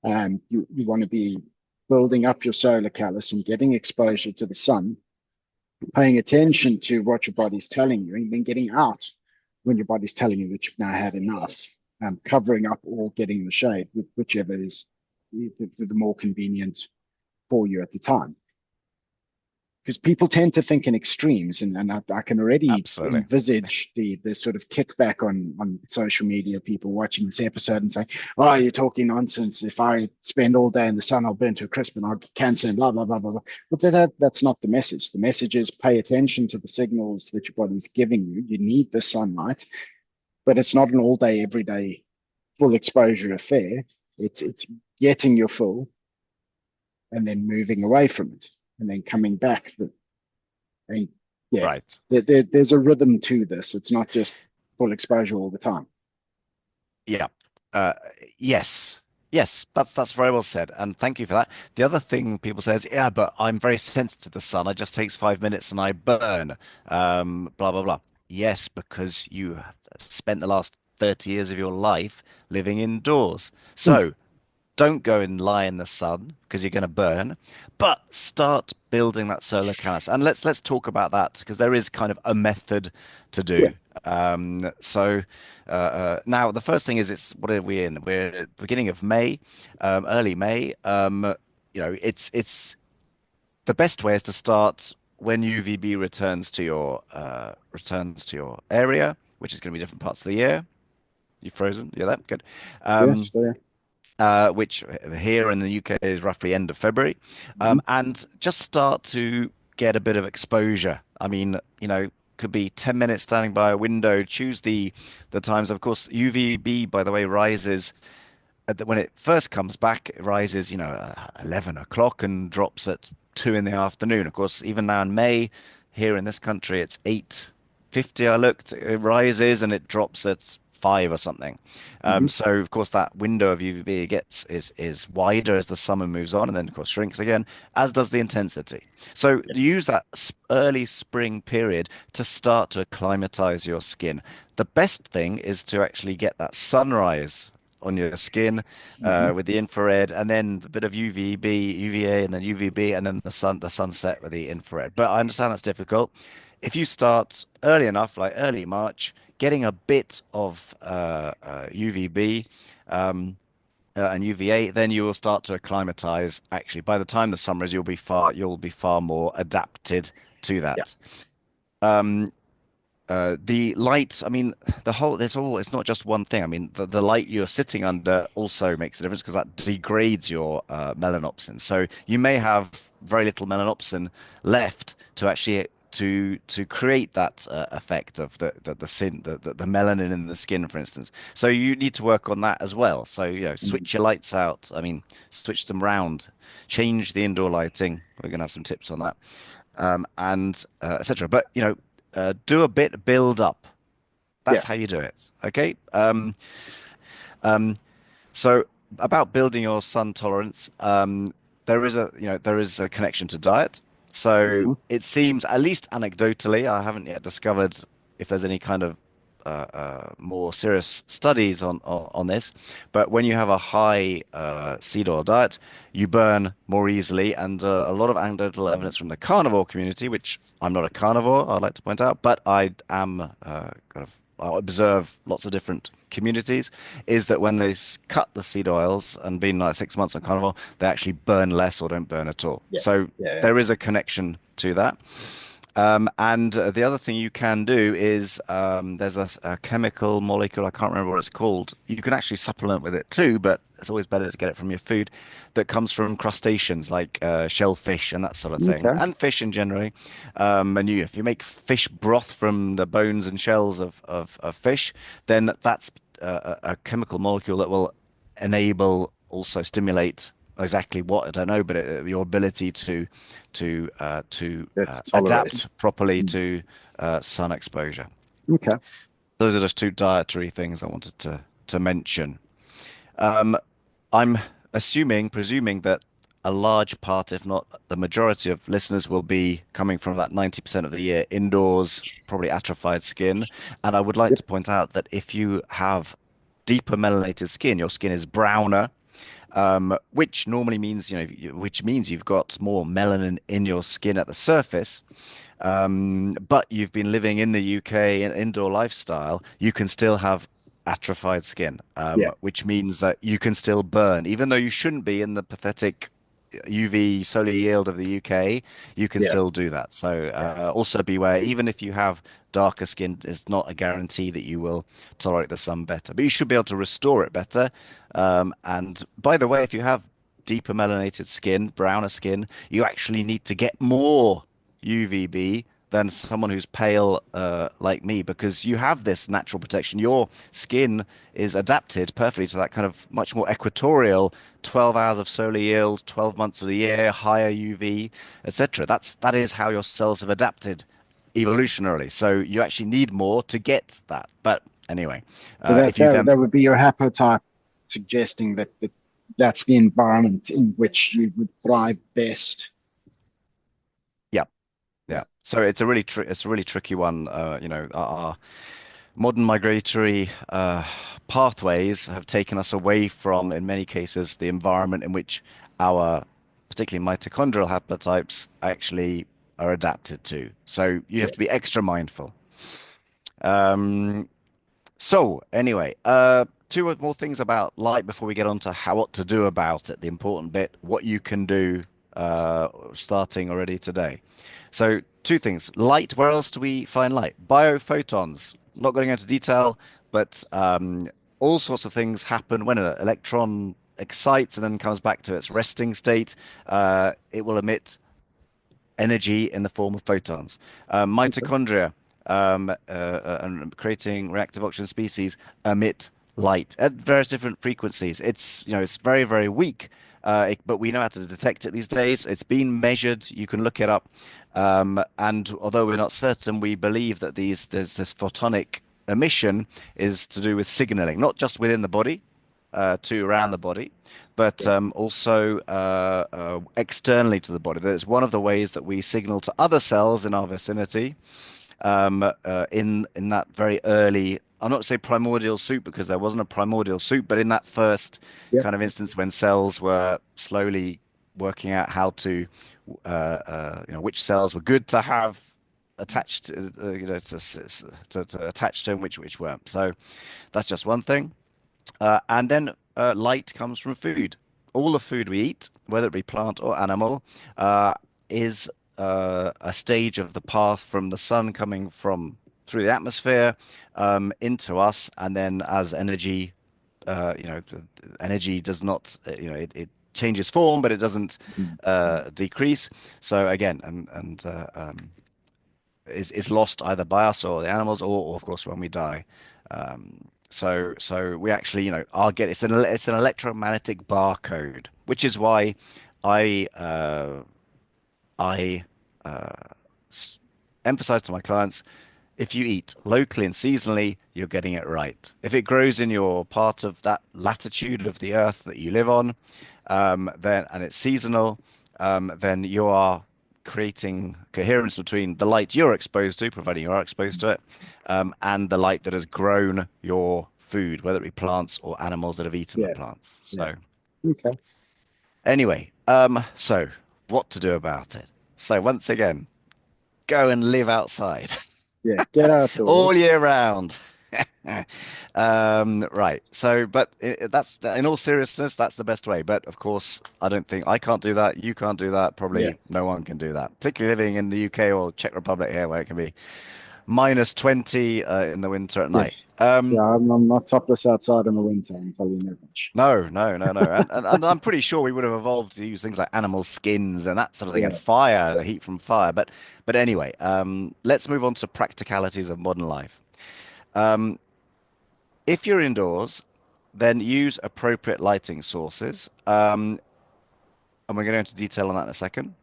You want to be building up your solar callus and getting exposure to the sun, paying attention to what your body's telling you, and then getting out when your body's telling you that you've now had enough, covering up or getting the shade, whichever is the more convenient for you at the time. Because people tend to think in extremes, and I can already Absolutely. envisage the sort of kickback on social media, people watching this episode and saying, "Oh, you're talking nonsense. If I spend all day in the sun, I'll burn to a crisp and I'll get cancer and blah blah blah blah blah." But that's not the message. The message is pay attention to the signals that your body's giving you. You need the sunlight, but it's not an all day, every day, full exposure affair. It's getting your full and then moving away from it and then coming back. And yeah, Right. there's a rhythm to this. It's not just full exposure all the time. Yeah. Uh, yes. Yes, that's very well said, and thank you for that. The other thing people say is, yeah, but I'm very sensitive to the sun. It just takes 5 minutes and I burn. Blah blah blah. Yes, because you have spent the last 30 years of your life living indoors. Hmm. So don't go and lie in the sun because you're going to burn, but start building that solar callus. And let's talk about that because there is kind of a method to Yeah. do. Now the first thing is it's what are we in? We're at the beginning of May, early May. It's the best way is to start when UVB returns to your area, which is going to be different parts of the year. You frozen? You're there? Good. Yes. Um, Yeah. which here in the UK is roughly end of February, Mhm. and just start to get a bit of exposure. I mean, could be 10 minutes standing by a window. Choose the times. Of course, UVB, by the way, rises when it first comes back. It rises, 11 o'clock and drops at 2 in the afternoon. Of course, even now in May, here in this country, it's 8:50. I looked, it rises and it drops at 5 or something. Mhm. So of course that window of UVB gets is wider as the summer moves on, and then of course shrinks again, as does the intensity. So Yeah. use that early spring period to start to acclimatize your skin. The best thing is to actually get that sunrise on your skin Mhm. with the infrared, and then a bit of UVB, UVA, and then UVB, and then the sunset with the infrared. But I understand that's difficult. If you start early enough, like early March, getting a bit of UVB and UVA, then you will start to acclimatize. Actually, by the time the summer is, you'll be far more adapted to Yeah. that. The light, I mean, it's not just one thing. I mean, the light you're sitting under also makes a difference because that degrades your melanopsin. So you may have very little melanopsin left to actually to create that effect of the melanin in the skin, for instance. So you need to work on that as well. So, Mhm. switch your lights out. I mean, switch them round, change the indoor lighting. We're going to have some tips on that, and etc. But do a bit build up. Yeah. That's how you do it. Okay. So about building your sun tolerance, there is a connection to diet. So Mhm. it seems, at least anecdotally, I haven't yet discovered if there's any kind of more serious studies on this. But when you have a high seed oil diet, you burn more easily, and a lot of anecdotal evidence from the carnivore community, which I'm not a carnivore, I'd like to point out, but I am I observe lots of different communities, is that when they cut the seed oils and been like 6 months on carnivore, they actually burn less or don't burn at all. Yeah. So Yeah. there is a connection to that. And the other thing you can do is there's a chemical molecule, I can't remember what it's called. You can actually supplement with it too, but it's always better to get it from your food that comes from crustaceans like shellfish and that sort of thing, Okay. and fish in general. If you make fish broth from the bones and shells of fish, then that's a chemical molecule that will also stimulate exactly what I don't know, but your ability to That's tolerated. adapt properly Mm. to sun exposure. Okay. Those are just two dietary things I wanted to mention. I'm presuming that a large part, if not the majority of listeners, will be coming from that 90% of the year indoors, probably atrophied skin. And I would like Yep. to point out that if you have deeper melanated skin, your skin is browner, which normally means, which means you've got more melanin in your skin at the surface. But you've been living in the UK in indoor lifestyle, you can still have atrophied skin, Yeah. which means that you can still burn, even though you shouldn't be in the pathetic UV solar yield of the UK, you can Yeah. still do that. So also beware, even if you have darker skin, it's not a guarantee that you will tolerate the sun better, but you should be able to restore it better. And by the way, if you have deeper melanated skin, browner skin, you actually need to get more UVB than someone who's pale like me because you have this natural protection. Your skin is adapted perfectly to that kind of much more equatorial 12 hours of solar yield, 12 months of the year, higher UV, etc. That is how your cells have adapted evolutionarily. So you actually need more to get that. But anyway, So that if you that then that would be your haplotype suggesting that that's the environment in which you would thrive best. yeah. Yeah. Yeah. So it's a really tricky one. Our modern migratory pathways have taken us away from, in many cases, the environment in which our particularly mitochondrial haplotypes actually are adapted to. So you have Yeah. to be extra mindful. Um, so anyway, two more things about light before we get on to what to do about it. The important bit, what you can do starting already today. So two things. Light, where else do we find light? Biophotons. Not going into detail, but all sorts of things happen when an electron excites and then comes back to its resting state. It will emit energy in the form of photons. Mitochondria and creating reactive oxygen species emit light at various different frequencies. It's very, very weak, but we know how to detect it these days. It's been measured. You can look it up. And although we're not certain, we believe that there's this photonic emission is to do with signaling, not just within the body, to around the body, but also externally to the body. That's one of the ways that we signal to other cells in our vicinity in that very early. I'm not say primordial soup because there wasn't a primordial soup, but in that first Yeah. kind of instance when cells were slowly working out how to, which cells were good to have attached, to attach to, and which weren't. So that's just one thing. And then light comes from food. All the food we eat, whether it be plant or animal, is a stage of the path from the sun coming from through the atmosphere into us, and then as energy, energy does not, it changes form, but it doesn't decrease. So again, is lost either by us or the animals, or of course when we die. So we actually, are it's an electromagnetic barcode, which is why I I emphasize to my clients, if you eat locally and seasonally, you're getting it right. If it grows in your part of that latitude of the earth that you live on, then and it's seasonal, then you are creating coherence between the light you're exposed to, providing you are exposed to it, and the light that has grown your food, whether it be plants or animals that have eaten the Yeah. plants. So Okay. anyway, so what to do about it? So once again, go and live outside Yeah. Get all outdoors. year round. Right. So, but that's in all seriousness, that's the best way. But of course, I can't do that. You can't do that. Yeah. Probably no one can do that, particularly living in the UK or Czech Republic here, where it can be minus 20 in the winter at Yeah. night. Yeah. I'm not topless outside in the winter. I'm telling you that much. No, no, no, no. And I'm pretty sure we would have evolved to use things like animal skins and that sort of thing, and Yeah. fire, the heat from fire. But anyway, let's move on to practicalities of modern life. If you're indoors, then use appropriate lighting sources. And we're going to go into detail on that in a second.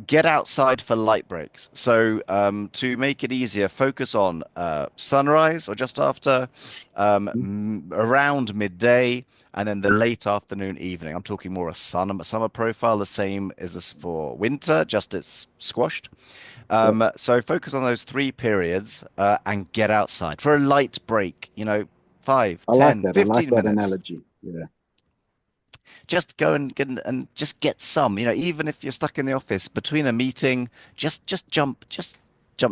Get outside for light breaks. So to make it easier, focus on sunrise or just after, around midday, and then the late afternoon, evening. I'm talking more a summer profile, the same as this for winter, just it's squashed. Yeah. So focus on those three periods and get outside for a light break, 5, I like 10, that. I like 15 that minutes. analogy. Yeah. Just go and just get some, even if you're stuck in the office between a meeting, just jump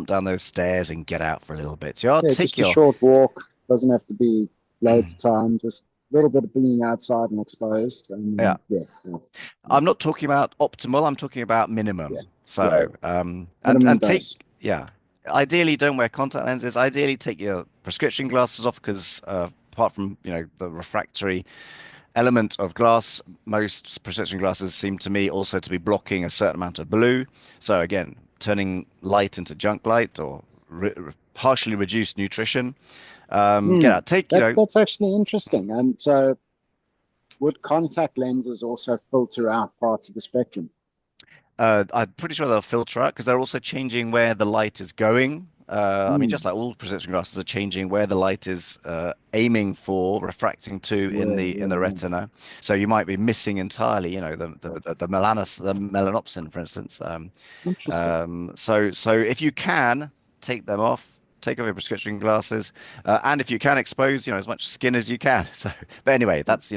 down those stairs and get out for a little bit. So I'll Yeah. take Just a your short walk. Doesn't have to be loads of time. Just a little bit of being outside and exposed. yeah. And yeah. Yeah. I'm not talking about optimal, I'm talking about Yeah. minimum. Yeah. So Minimum and dose. ideally don't wear contact lenses. Ideally take your prescription glasses off because apart from, the refractory element of glass, most prescription glasses seem to me also to be blocking a certain amount of blue. So again, turning light into junk light or partially reduced nutrition. Get Hmm. out, take, That's actually interesting. And so, would contact lenses also filter out parts of the spectrum? I'm pretty sure they'll filter out because they're also changing where the light is going. I mean, just like all prescription glasses are changing where the light is aiming for, refracting to in the retina. So you might be missing entirely, the melanopsin, for instance. Interesting. So if you can take them off, take off your prescription glasses, and if you can expose, as much skin as you can. So, but anyway, that's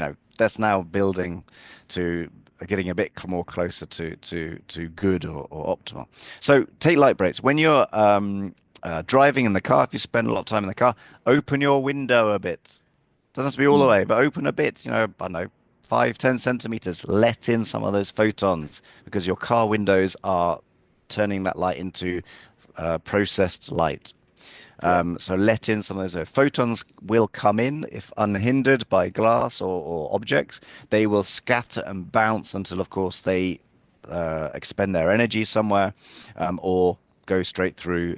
now building to getting a bit more closer to good or optimal. So take light breaks when you're driving in the car. If you spend a lot of time in the car, open your window a bit. Doesn't have to be all the way, but open a bit. I don't know, 5-10 centimeters. Let in some of those photons because your car windows are turning that light into processed light. So let in some of those photons will come in if unhindered by glass or objects. They will scatter and bounce until, of course, they expend their energy somewhere or go straight through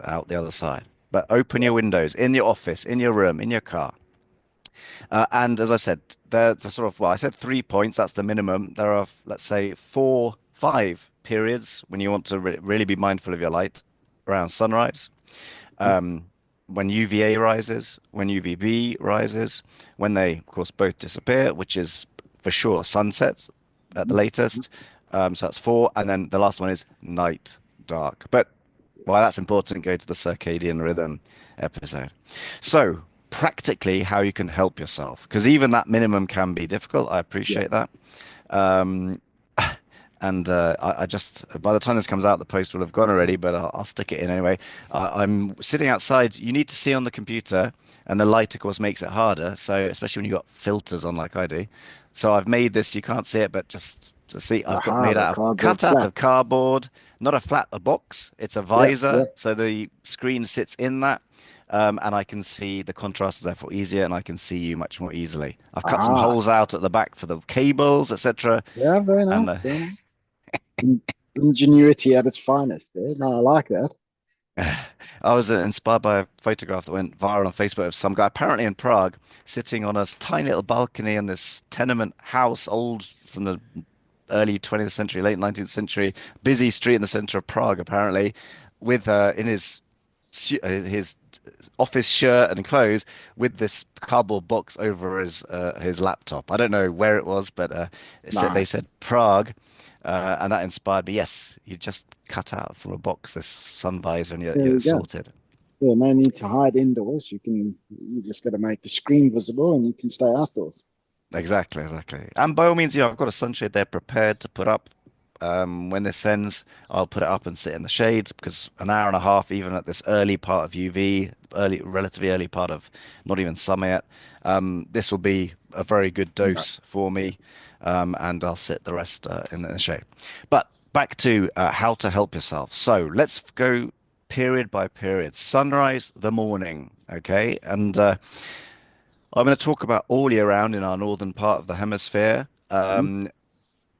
out the other side. But open your windows in your office, in your room, in your car. And as I said, I said 3 points. That's the minimum. There are, let's say, 5 periods when you want to really be mindful of your light around sunrise. When UVA rises, when UVB rises, when they, of course, both disappear, which is for sure sunsets at the latest. So that's 4. And then the last one is night dark. But why that's important, go to the circadian rhythm episode. So practically how you can help yourself, because even that minimum can be difficult. I appreciate that. And I just, by the time this comes out, the post will have gone already, but I'll stick it in anyway. I'm sitting outside. You need to see on the computer, and the light, of course, makes it harder. So especially when you've got filters on like I do. So I've made this, you can't see it, but just to see, I've got made out of cut out of cardboard, not a box. It's a visor. So the screen sits in that. And I can see the contrast is therefore easier, and I can see you much more easily. I've cut some holes out at the back for the cables, etc. Yeah, very nice. Very nice. Ingenuity at its finest there. No, I like that. I was inspired by a photograph that went viral on Facebook of some guy, apparently in Prague, sitting on a tiny little balcony in this tenement house, old from the early 20th century, late 19th century, busy street in the center of Prague, apparently, with in his office shirt and clothes with this cardboard box over his laptop. I don't know where it was, but they said Prague. And that inspired me. Yes, you just cut out from a box this sun visor and you're sorted. Yeah, no need to hide indoors. You just got to make the screen visible and you can stay outdoors. Exactly. And by all means, I've got a sunshade there prepared to put up. When this ends, I'll put it up and sit in the shade because an hour and a half, even at this early part of UV, relatively early part of not even summer yet, this will be a very good dose for me, and I'll sit the rest in the shade. But back to how to help yourself. So let's go period by period. Sunrise, the morning, okay? And I'm going to talk about all year round in our northern part of the hemisphere.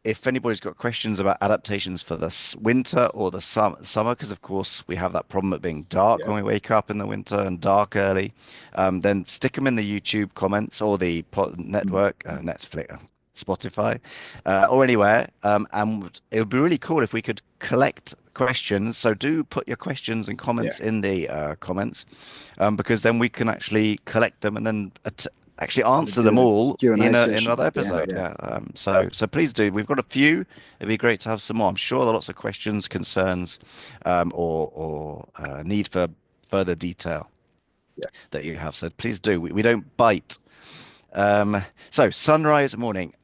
If anybody's got questions about adaptations for the winter or the summer, because of course we have that problem of being dark when we wake up in the winter and dark early, then stick them in the YouTube comments or the network, Netflix, Spotify, or anywhere. And it would be really cool if we could collect questions. So do put your questions and comments in the comments, because then we can actually collect them and then actually answer them all in another episode. So please do. We've got a few. It'd be great to have some more. I'm sure there are lots of questions, concerns, or need for further detail that you have. So please do. We don't bite. So sunrise morning.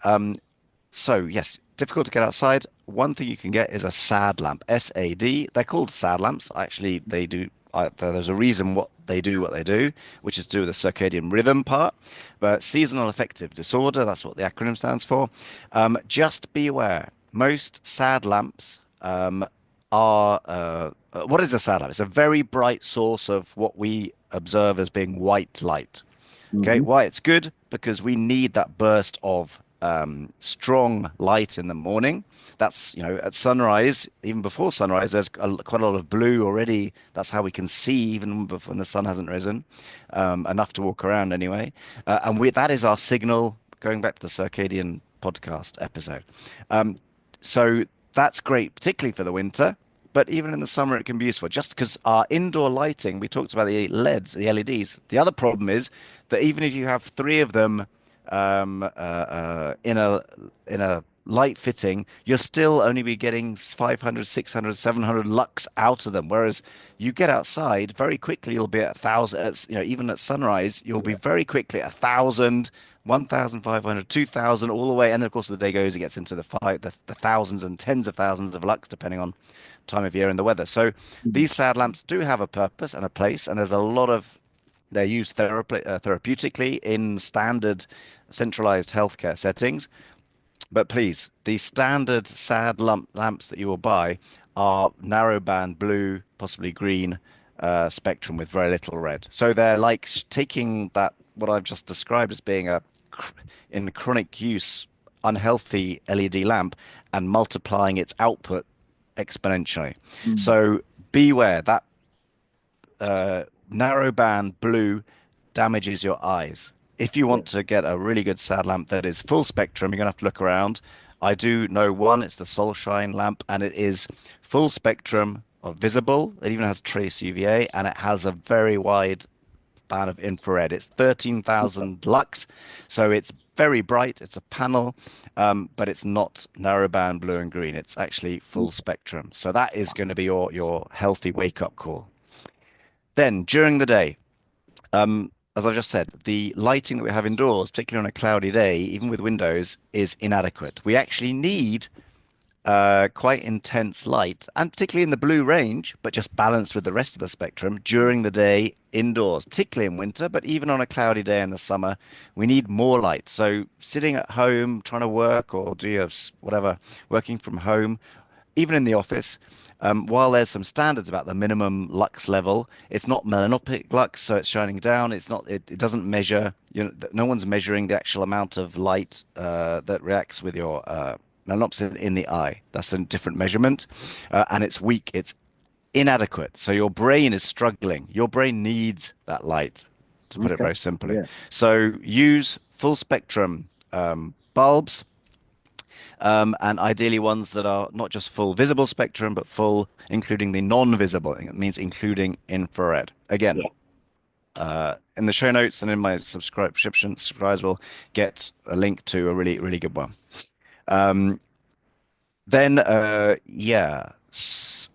So yes, difficult to get outside. One thing you can get is a SAD lamp. SAD. They're called SAD lamps. Actually, they do. There's a reason what they do, which is to do with the circadian rhythm part. But seasonal affective disorder, that's what the acronym stands for. Just be aware, most SAD lamps are, what is a SAD lamp? It's a very bright source of what we observe as being white light. Okay, why it's good? Because we need that burst of strong light in the morning. That's, at sunrise, even before sunrise, there's quite a lot of blue already. That's how we can see even before, when the sun hasn't risen, enough to walk around anyway. And that is our signal, going back to the circadian podcast episode. So that's great, particularly for the winter. but even in the summer it can be useful. Just because our indoor lighting, we talked about the LEDs, the LEDs. The other problem is that even if you have three of them in a light fitting, you'll still only be getting 500, 600, 700 lux out of them. Whereas you get outside very quickly, you'll be at 1,000. Even at sunrise, you'll be very quickly at 1,000, 1,500, 2,000, all the way. And then, of course, the day goes, it gets into the thousands and tens of thousands of lux, depending on time of year and the weather. So these sad lamps do have a purpose and a place, and there's a lot of they're used therapeutically in standard centralized healthcare settings. But please, the standard sad lamps that you will buy are narrowband blue, possibly green spectrum with very little red. So they're like taking that, what I've just described as being in chronic use, unhealthy LED lamp and multiplying its output exponentially. So beware that narrowband blue damages your eyes. If you want to get a really good sad lamp that is full spectrum, you're gonna have to look around. I do know one, it's the Solshine lamp, and it is full spectrum of visible. It even has trace UVA, and it has a very wide band of infrared. It's 13,000 lux, so it's very bright. It's a panel, but it's not narrowband blue and green. It's actually full spectrum. So that is going to be your healthy wake-up call. Then during the day, as I just said, the lighting that we have indoors, particularly on a cloudy day, even with windows, is inadequate. We actually need quite intense light, and particularly in the blue range, but just balanced with the rest of the spectrum during the day indoors, particularly in winter, but even on a cloudy day in the summer, we need more light. So sitting at home, trying to work or do your whatever, working from home, even in the office, while there's some standards about the minimum lux level, it's not melanopic lux, so it's shining down. It's not. It doesn't measure. No one's measuring the actual amount of light that reacts with your melanopsin in the eye. That's a different measurement, and it's weak. It's inadequate. So your brain is struggling. Your brain needs that light, to put it very simply. Yeah. So use full spectrum bulbs. And ideally ones that are not just full visible spectrum, but full, including the non-visible. It means including infrared. Again, in the show notes and in my subscription, subscribers will get a link to a really, really good one.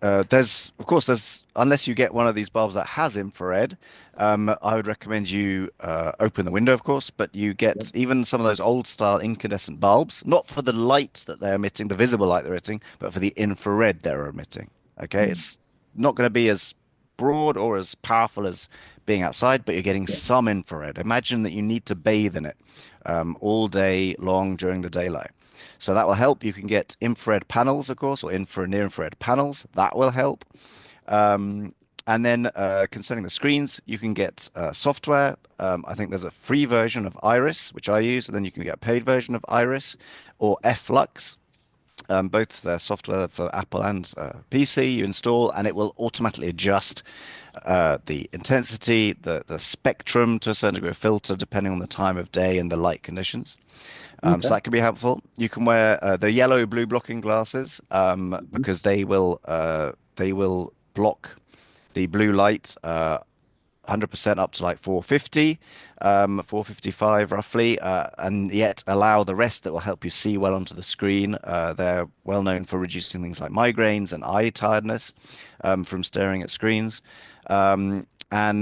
There's, of course, unless you get one of these bulbs that has infrared, I would recommend you open the window, of course, but you get even some of those old style incandescent bulbs, not for the light that they're emitting, the visible light they're emitting, but for the infrared they're emitting. Okay, it's not going to be as broad or as powerful as being outside, but you're getting some infrared. Imagine that you need to bathe in it all day long during the daylight. So that will help. You can get infrared panels, of course, or near infrared panels. That will help. And then concerning the screens, you can get software. I think there's a free version of Iris, which I use, and then you can get a paid version of Iris or Flux. Both the software for Apple and PC you install, and it will automatically adjust the intensity, the spectrum to a certain degree of filter, depending on the time of day and the light conditions. So that can be helpful. You can wear the yellow blue blocking glasses because they will block the blue light 100% up to like 450, 455 roughly, and yet allow the rest that will help you see well onto the screen. They're well known for reducing things like migraines and eye tiredness from staring at screens. And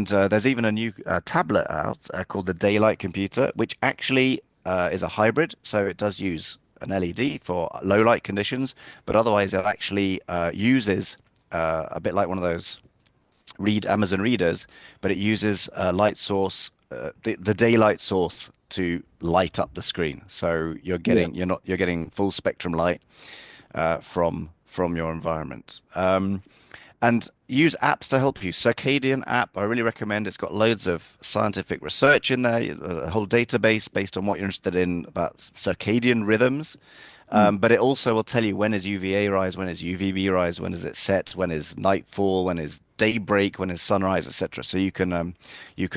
there's even a new tablet out called the Daylight Computer, which actually is a hybrid. So it does use an LED for low light conditions, but otherwise it actually uses a bit like one of those Amazon readers, but it uses a light source, the daylight source to light up the screen. So you're getting full spectrum light from your environment. And use apps to help you. Circadian app, I really recommend. It's got loads of scientific research in there, a whole database based on what you're interested in about circadian rhythms. But it also will tell you when is UVA rise, when is UVB rise, when is it set, when is nightfall, when is daybreak, when is sunrise, etc. So you can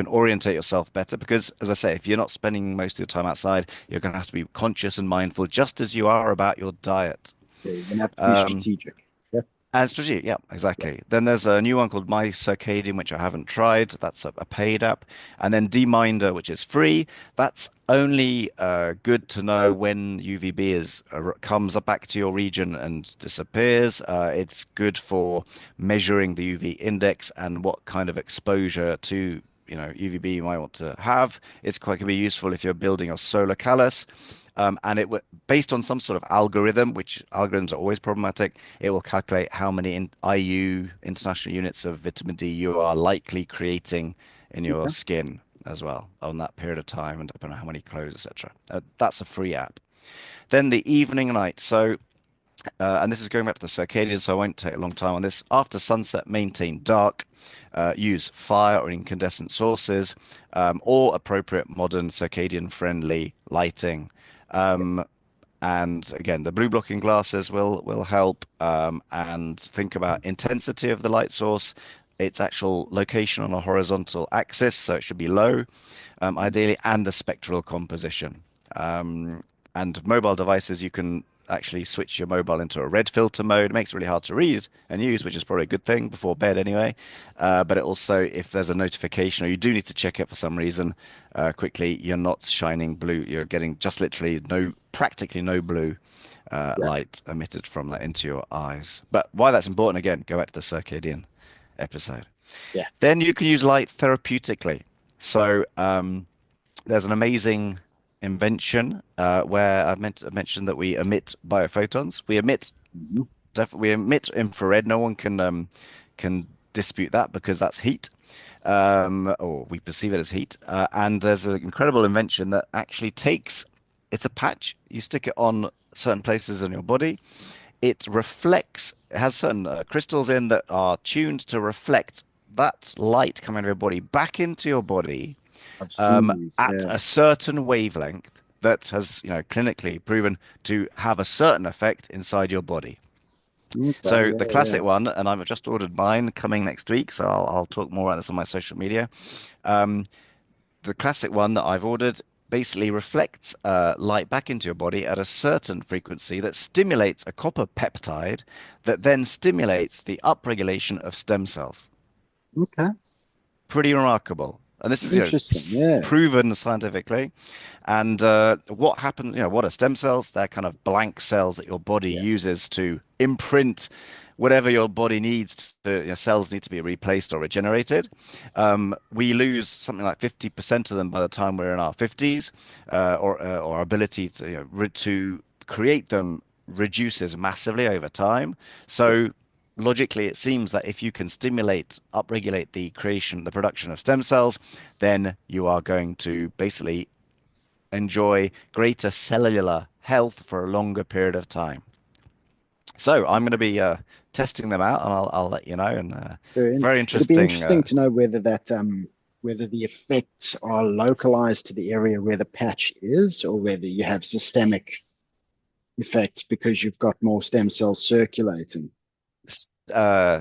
orientate yourself better because, as I say, if you're not spending most of your time outside, you're going to have to be conscious and mindful, just as you are about your diet. Yeah, you're going to have to be strategic. And strategic, yeah, exactly. Then there's a new one called My Circadian, which I haven't tried. That's a paid app. And then Dminder, which is free. That's only good to know when UVB comes back to your region and disappears. It's good for measuring the UV index and what kind of exposure to UVB you might want to have. It's quite can be useful if you're building your solar callus. And based on some sort of algorithm, which algorithms are always problematic, it will calculate how many IU, international units of vitamin D, you are likely creating in your Okay. skin as well on that period of time, and depending on how many clothes, etc. That's a free app. Then the evening and night. So, and this is going back to the circadian, so I won't take a long time on this. After sunset, maintain dark. Use fire or incandescent sources, or appropriate modern circadian friendly lighting. Um, and again, the blue blocking glasses will help. And think about intensity of the light source, its actual location on a horizontal axis, so it should be low, ideally, and the spectral composition. Um, and mobile devices, you can actually switch your mobile into a red filter mode. It makes it really hard to read and use, which is probably a good thing before bed anyway. But it also, if there's a notification or you do need to check it for some reason quickly, you're not shining blue. You're getting just literally practically no blue Yeah. light emitted from that into your eyes. But why that's important, again, go back to the circadian episode. Yeah. Then you can use light therapeutically. So there's an amazing invention where I meant to mention that we emit biophotons. Mhm. We emit infrared. No one can dispute that because that's heat, or we perceive it as heat. And there's an incredible invention that actually takes. It's a patch. You stick it on certain places in your body. It reflects. It has certain crystals in that are tuned to reflect that light coming out of your body back into your body I've seen these. at Yeah. a certain wavelength that has, clinically proven to have a certain effect inside your body. Okay. So the Yeah. Yeah. classic one, and I've just ordered mine coming next week, so I'll talk more about this on my social media. Um, the classic one that I've ordered basically reflects light back into your body at a certain frequency that stimulates a copper peptide that then stimulates the upregulation of stem cells. Okay. Pretty remarkable. And this is, Interesting. Yeah. proven scientifically. And what happens, what are stem cells? They're kind of blank cells that your body Yeah. uses to imprint whatever your body needs to, cells need to be replaced or regenerated. We lose something like 50% of them by the time we're in our 50s, or our ability to, to create them reduces massively over time. Yeah. So logically, it seems that if you can upregulate the production of stem cells, then you are going to basically enjoy greater cellular health for a longer period of time. So I'm going to be testing them out, and I'll let you know. And very It'd be interesting. interesting to know whether the effects are localized to the area where the patch is, or whether you have systemic effects because you've got more stem cells circulating.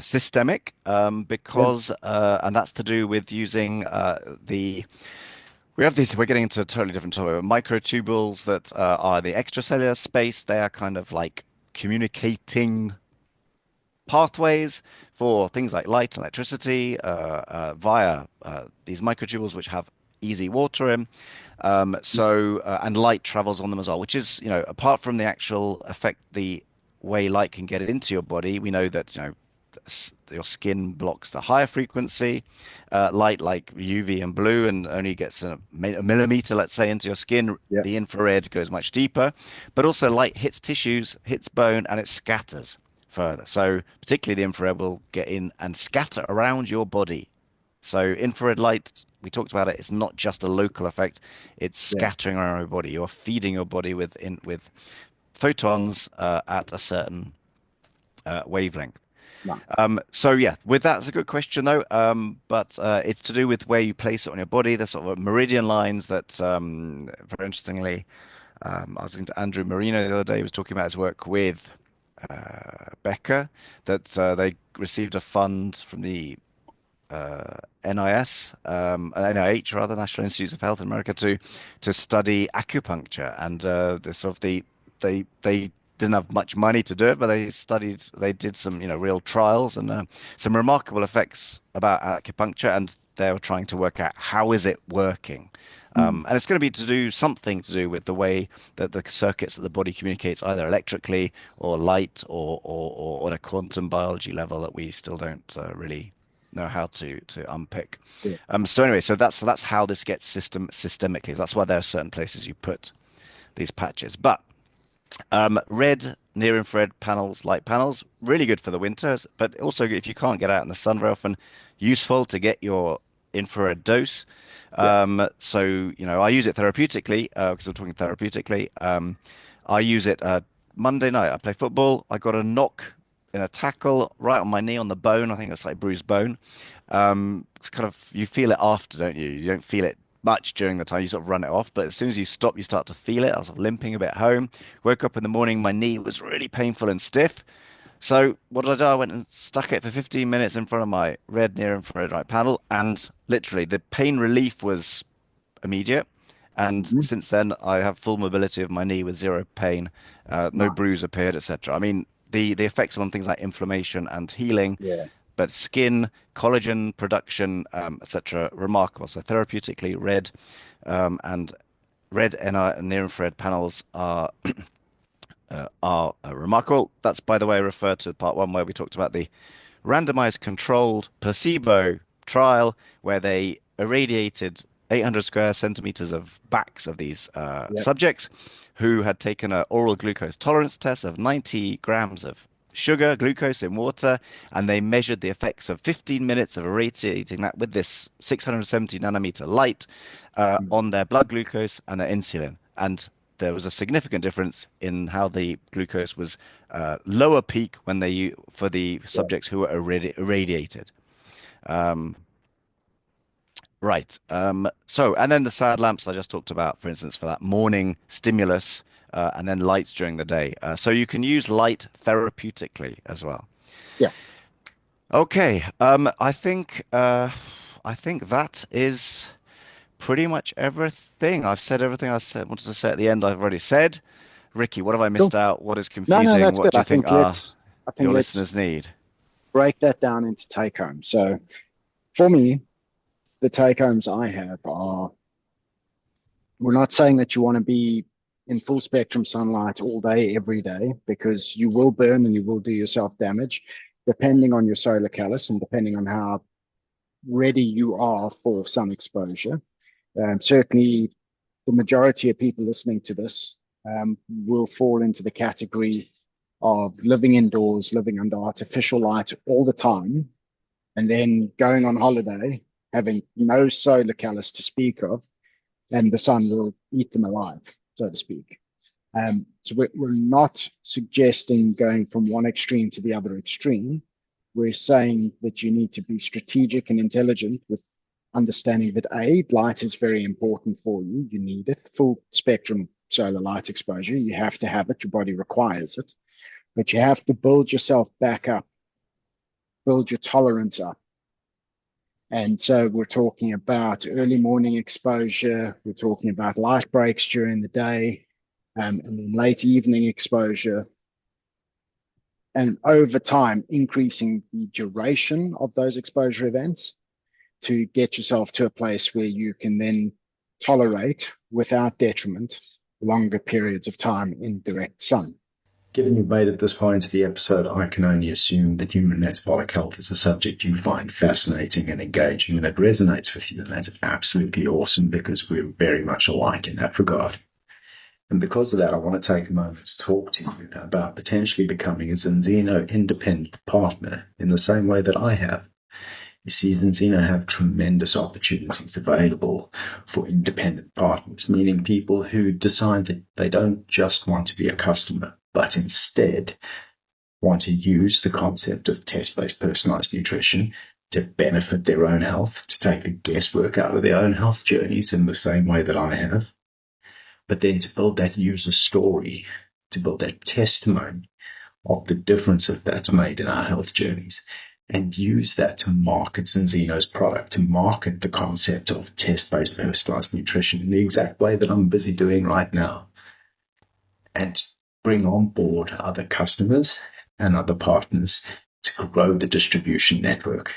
Systemic, Yeah. because and that's to do with using the we have these. We're getting into a totally different topic. Microtubules that are the extracellular space. They are kind of like communicating pathways for things like light and electricity via these microtubules, which have easy water in. And light travels on them as well, which is, apart from the actual effect, the way light can get into your body, we know that, your skin blocks the higher frequency light like UV and blue and only gets a millimeter, let's say, into your skin. Yeah. The infrared goes much deeper, but also light hits tissues, hits bone, and it scatters further. So particularly the infrared will get in and scatter around your body. So infrared light, we talked about it, it's not just a local effect, it's Yeah. scattering around your body. You're feeding your body with photons at a certain wavelength. Right. So yeah, with that, it's a good question though. But it's to do with where you place it on your body. There's sort of meridian lines that, very interestingly, I was talking to Andrew Marino the other day. He was talking about his work with Becker, that they received a fund from the NIS, NIH rather, National Institutes of Health in America, to study acupuncture and the sort of they didn't have much money to do it, but they did some, real trials and some remarkable effects about acupuncture, and they were trying to work out how is it working. And it's going to be something to do with the way that the circuits that the body communicates, either electrically or light or on a quantum biology level that we still don't really know how to unpick. Yeah. So anyway, so that's how this gets systemically. That's why there are certain places you put these patches. But red near-infrared panels, light panels, really good for the winters, but also if you can't get out in the sun very often, useful to get your infrared dose. So, I use it therapeutically, because I'm talking therapeutically. I use it Monday night. I play football. I got a knock in a tackle right on my knee on the bone. I think it's like bruised bone. It's kind of, you feel it after, don't you? You don't feel it much during the time. You sort of run it off, but as soon as you stop, you start to feel it. I was sort of limping a bit home. Woke up in the morning, my knee was really painful and stiff. So what did I do? I went and stuck it for 15 minutes in front of my red near infrared light panel, and literally the pain relief was immediate. And since then, I have full mobility of my knee with zero pain, no bruise appeared, etc. I mean, the effects on things like inflammation and healing, Yeah. but skin, collagen production, etc., remarkable. So therapeutically, and red and near infrared panels are remarkable. That's, by the way, referred to part one where we talked about the randomized controlled placebo trial where they irradiated 800 square centimeters of backs of these subjects who had taken an oral glucose tolerance test of 90 grams of sugar, glucose in water, and they measured the effects of 15 minutes of irradiating that with this 670 nanometer light on their blood glucose and their insulin. And there was a significant difference in how the glucose was lower peak for the subjects who were irradiated. Right. So, and then the sad lamps I just talked about, for instance, for that morning stimulus, and then lights during the day. So you can use light therapeutically as well. Yeah. Okay. I think that is pretty much everything. I've said everything wanted to say at the end. I've already said. Ricky, what have I missed out? What is confusing? No, that's what good. do you I think your let's listeners need? break that down into take home. So for me, the take homes I have are, we're not saying that you want to be in full spectrum sunlight all day, every day, because you will burn and you will do yourself damage, depending on your solar callus and depending on how ready you are for sun exposure. Certainly, the majority of people listening to this will fall into the category of living indoors, living under artificial light all the time, and then going on holiday, having no solar callus to speak of, and the sun will eat them alive, so to speak. So we're not suggesting going from one extreme to the other extreme. We're saying that you need to be strategic and intelligent with understanding that light is very important for you. You need it. Full spectrum solar light exposure. You have to have it. Your body requires it. But you have to build yourself back up, build your tolerance up. And so we're talking about early morning exposure. We're talking about light breaks during the day, and then late evening exposure. And over time, increasing the duration of those exposure events to get yourself to a place where you can then tolerate, without detriment, longer periods of time in direct sun. Given you've made it this far into the episode, I can only assume that human metabolic health is a subject you find fascinating and engaging, and it resonates with you, and that's absolutely awesome because we're very much alike in that regard. And because of that, I want to take a moment to talk to you about potentially becoming a Zinzino independent partner in the same way that I have. You see, Zinzino have tremendous opportunities available for independent partners, meaning people who decide that they don't just want to be a customer, but instead want to use the concept of test-based personalized nutrition to benefit their own health, to take the guesswork out of their own health journeys in the same way that I have, but then to build that user story, to build that testimony of the difference that that's made in our health journeys, and use that to market Zinzino's product, to market the concept of test-based personalized nutrition in the exact way that I'm busy doing right now. And bring on board other customers and other partners to grow the distribution network.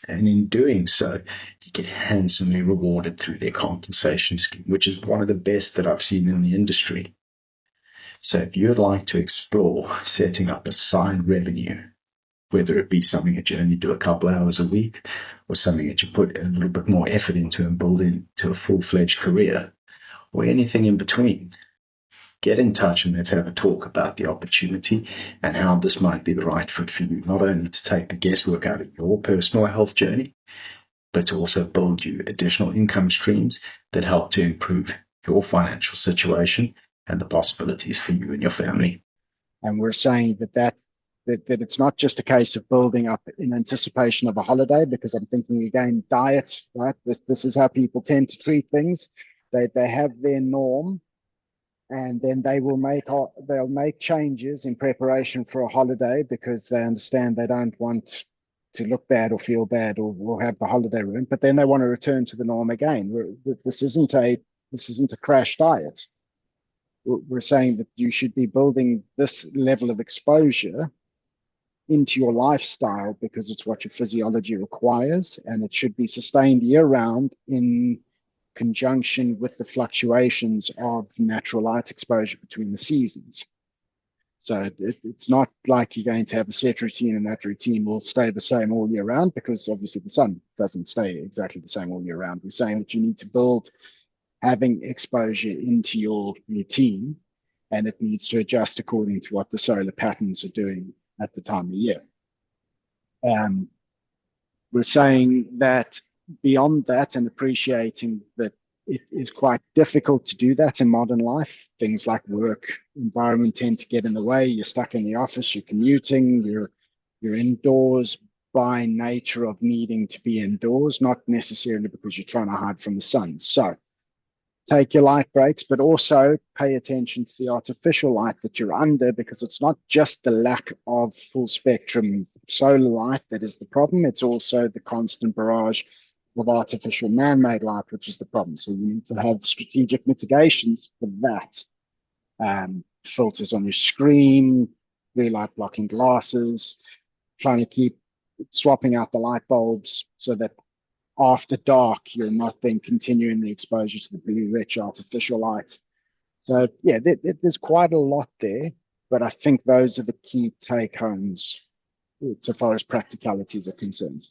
And in doing so, you get handsomely rewarded through their compensation scheme, which is one of the best that I've seen in the industry. So if you'd like to explore setting up a side revenue, whether it be something that you only do a couple hours a week or something that you put a little bit more effort into and build into a full-fledged career, or anything in between, get in touch and let's have a talk about the opportunity and how this might be the right fit for you, not only to take the guesswork out of your personal health journey, but to also build you additional income streams that help to improve your financial situation and the possibilities for you and your family. And we're saying that it's not just a case of building up in anticipation of a holiday, because I'm thinking again, diet, right? This is how people tend to treat things. They have their norm, and then they'll make changes in preparation for a holiday because they understand they don't want to look bad or feel bad or have the holiday ruined, but then they want to return to the norm again. This isn't a crash diet. We're saying that you should be building this level of exposure into your lifestyle because it's what your physiology requires, and it should be sustained year round in conjunction with the fluctuations of natural light exposure between the seasons. So it's not like you're going to have a set routine and that routine will stay the same all year round, because obviously the sun doesn't stay exactly the same all year round. We're saying that you need to build having exposure into your routine, and it needs to adjust according to what the solar patterns are doing at the time of year. We're saying that beyond that, and appreciating that it is quite difficult to do that in modern life. Things like work environment tend to get in the way. You're stuck in the office, you're commuting, you're indoors by nature of needing to be indoors, not necessarily because you're trying to hide from the sun. So take your light breaks, but also pay attention to the artificial light that you're under, because it's not just the lack of full spectrum solar light that is the problem. It's also the constant barrage of artificial man-made light, which is the problem. So you need to have strategic mitigations for that. Filters on your screen, blue light blocking glasses, trying to keep swapping out the light bulbs so that after dark, you're not then continuing the exposure to the blue rich artificial light. So yeah, there's quite a lot there, but I think those are the key take homes so far as practicalities are concerned.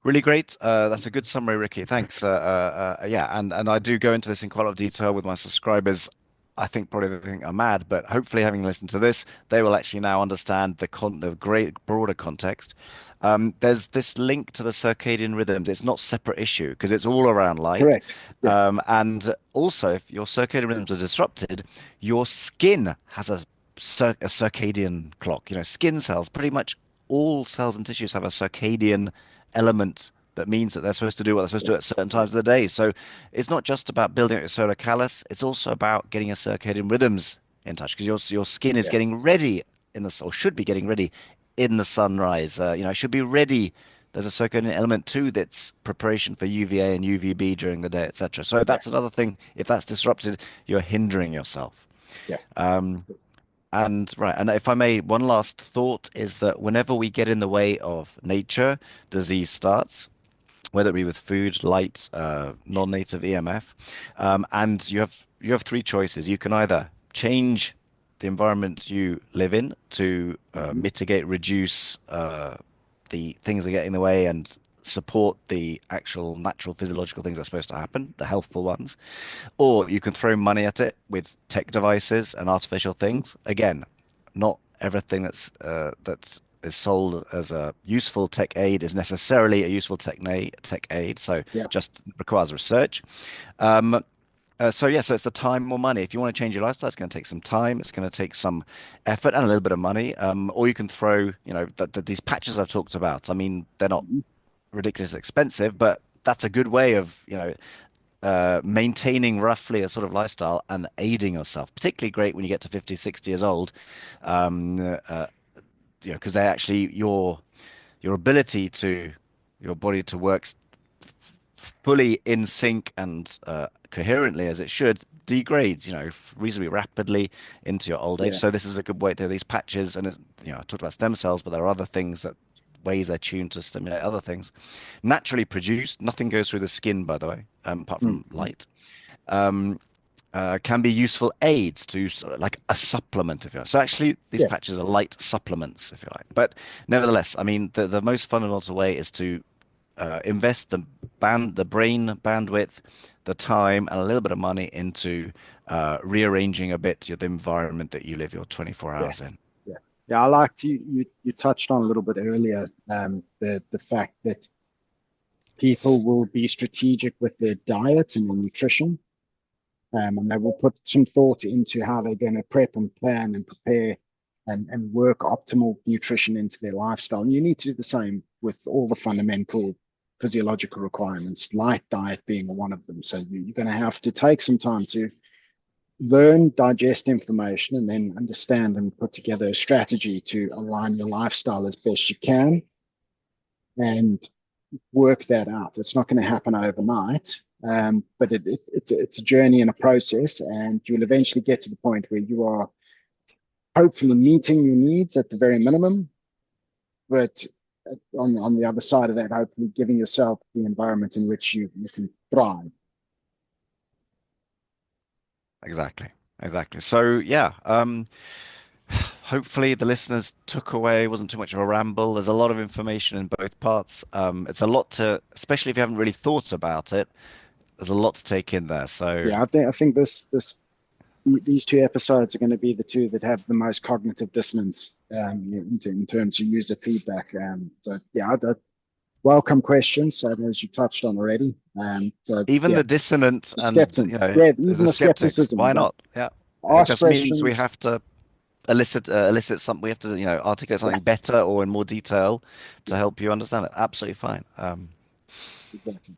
Really great. That's a good summary, Ricky. Thanks. Yeah, and I do go into this in quite a lot of detail with my subscribers. I think probably they think I'm mad, but hopefully, having listened to this, they will actually now understand the great broader context. There's this link to the circadian rhythms. It's not a separate issue because it's all around light. Correct. Yeah. And also, if your circadian rhythms are disrupted, your skin has a circadian clock. You know, skin cells, pretty much all cells and tissues have a circadian element that means that they're supposed to do what they're supposed to do at certain times of the day. So it's not just about building up your solar callus, it's also about getting your circadian rhythms in touch, because your skin is Yeah. getting ready or should be getting ready in the sunrise. It should be ready. There's a circadian element too that's preparation for UVA and UVB during the day, etc. So that's another thing. If that's disrupted, you're hindering yourself. Yeah. And if I may, one last thought is that whenever we get in the way of nature, disease starts, whether it be with food, light, non-native EMF. And you have three choices. You can either change the environment you live in to mitigate, reduce the things that get in the way and support the actual natural physiological things that are supposed to happen, the healthful ones. Or you can throw money at it with tech devices and artificial things. Again, not everything that's is sold as a useful tech aid is necessarily a useful tech aid. So Yeah. just requires research. So it's the time or money. If you want to change your lifestyle, it's going to take some time. It's going to take some effort and a little bit of money. Or you can throw, these patches I've talked about. I mean, they're not ridiculously expensive, but that's a good way of, maintaining roughly a sort of lifestyle and aiding yourself. Particularly great when you get to 50, 60 years old, because they actually your ability to your body to work fully in sync and coherently as it should degrades, reasonably rapidly into your old age. Yeah. So this is a good way. There are these patches, and I talked about stem cells, but there are other things ways they're tuned to stimulate other things. Naturally produced, nothing goes through the skin, by the way, apart from light. Can be useful aids to like a supplement, if you like. So actually, these patches are light supplements, if you like. But nevertheless, I mean, the most fundamental way is to invest the brain bandwidth, the time, and a little bit of money into rearranging a bit the environment that you live your 24 hours in. Yeah, I liked you touched on a little bit earlier the fact that people will be strategic with their diet and their nutrition, and they will put some thought into how they're going to prep and plan and prepare and work optimal nutrition into their lifestyle. And you need to do the same with all the fundamental physiological requirements, light diet being one of them. So you're going to have to take some time to learn, digest information, and then understand and put together a strategy to align your lifestyle as best you can and work that out. It's not going to happen overnight, but it's a journey and a process, and you'll eventually get to the point where you are hopefully meeting your needs at the very minimum, but on the other side of that, hopefully giving yourself the environment in which you can thrive. Exactly. So yeah, hopefully the listeners took away, wasn't too much of a ramble. There's a lot of information in both parts. It's a lot especially if you haven't really thought about it, there's a lot to take in there. So yeah, I think these two episodes are going to be the two that have the most cognitive dissonance in terms of user feedback. So yeah, welcome questions, as you touched on already. So even the dissonant and even the skeptics, skepticism. why not? Yeah, it just means we have to elicit something. We have to articulate something better or in more detail to help you understand it. Absolutely fine. Exactly.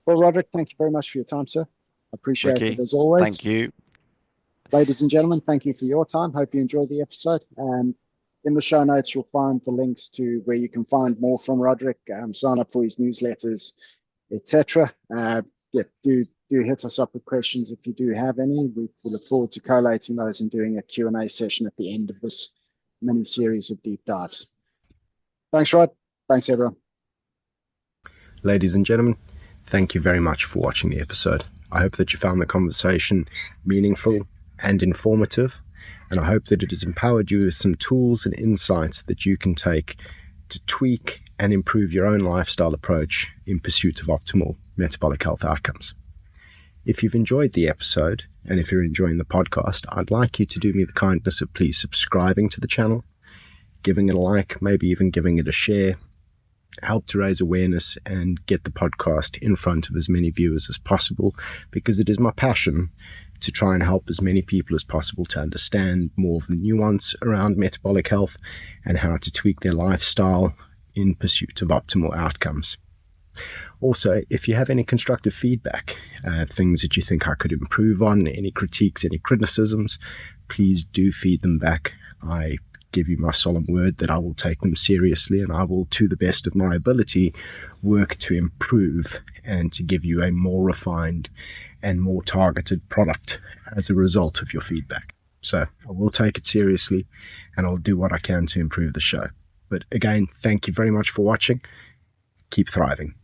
Well, Roderick, thank you very much for your time, sir. Appreciate Ricky, it as always. Thank you. Ladies and gentlemen, thank you for your time. Hope you enjoyed the episode. In the show notes, you'll find the links to where you can find more from Roderick, sign up for his newsletters, etc. Do hit us up with questions if you do have any. We look forward to collating those and doing a Q&A session at the end of this mini series of deep dives. Thanks, Rod. Thanks, everyone. Ladies and gentlemen, thank you very much for watching the episode. I hope that you found the conversation meaningful and informative, and I hope that it has empowered you with some tools and insights that you can take to tweak and improve your own lifestyle approach in pursuit of optimal metabolic health outcomes. If you've enjoyed the episode, and if you're enjoying the podcast, I'd like you to do me the kindness of please subscribing to the channel, giving it a like, maybe even giving it a share. Help to raise awareness and get the podcast in front of as many viewers as possible, because it is my passion to try and help as many people as possible to understand more of the nuance around metabolic health and how to tweak their lifestyle in pursuit of optimal outcomes. Also, if you have any constructive feedback, things that you think I could improve on, any critiques, any criticisms, please do feed them back. I give you my solemn word that I will take them seriously, and I will, to the best of my ability, work to improve and to give you a more refined and more targeted product as a result of your feedback. So I will take it seriously, and I'll do what I can to improve the show. But again, thank you very much for watching. Keep thriving.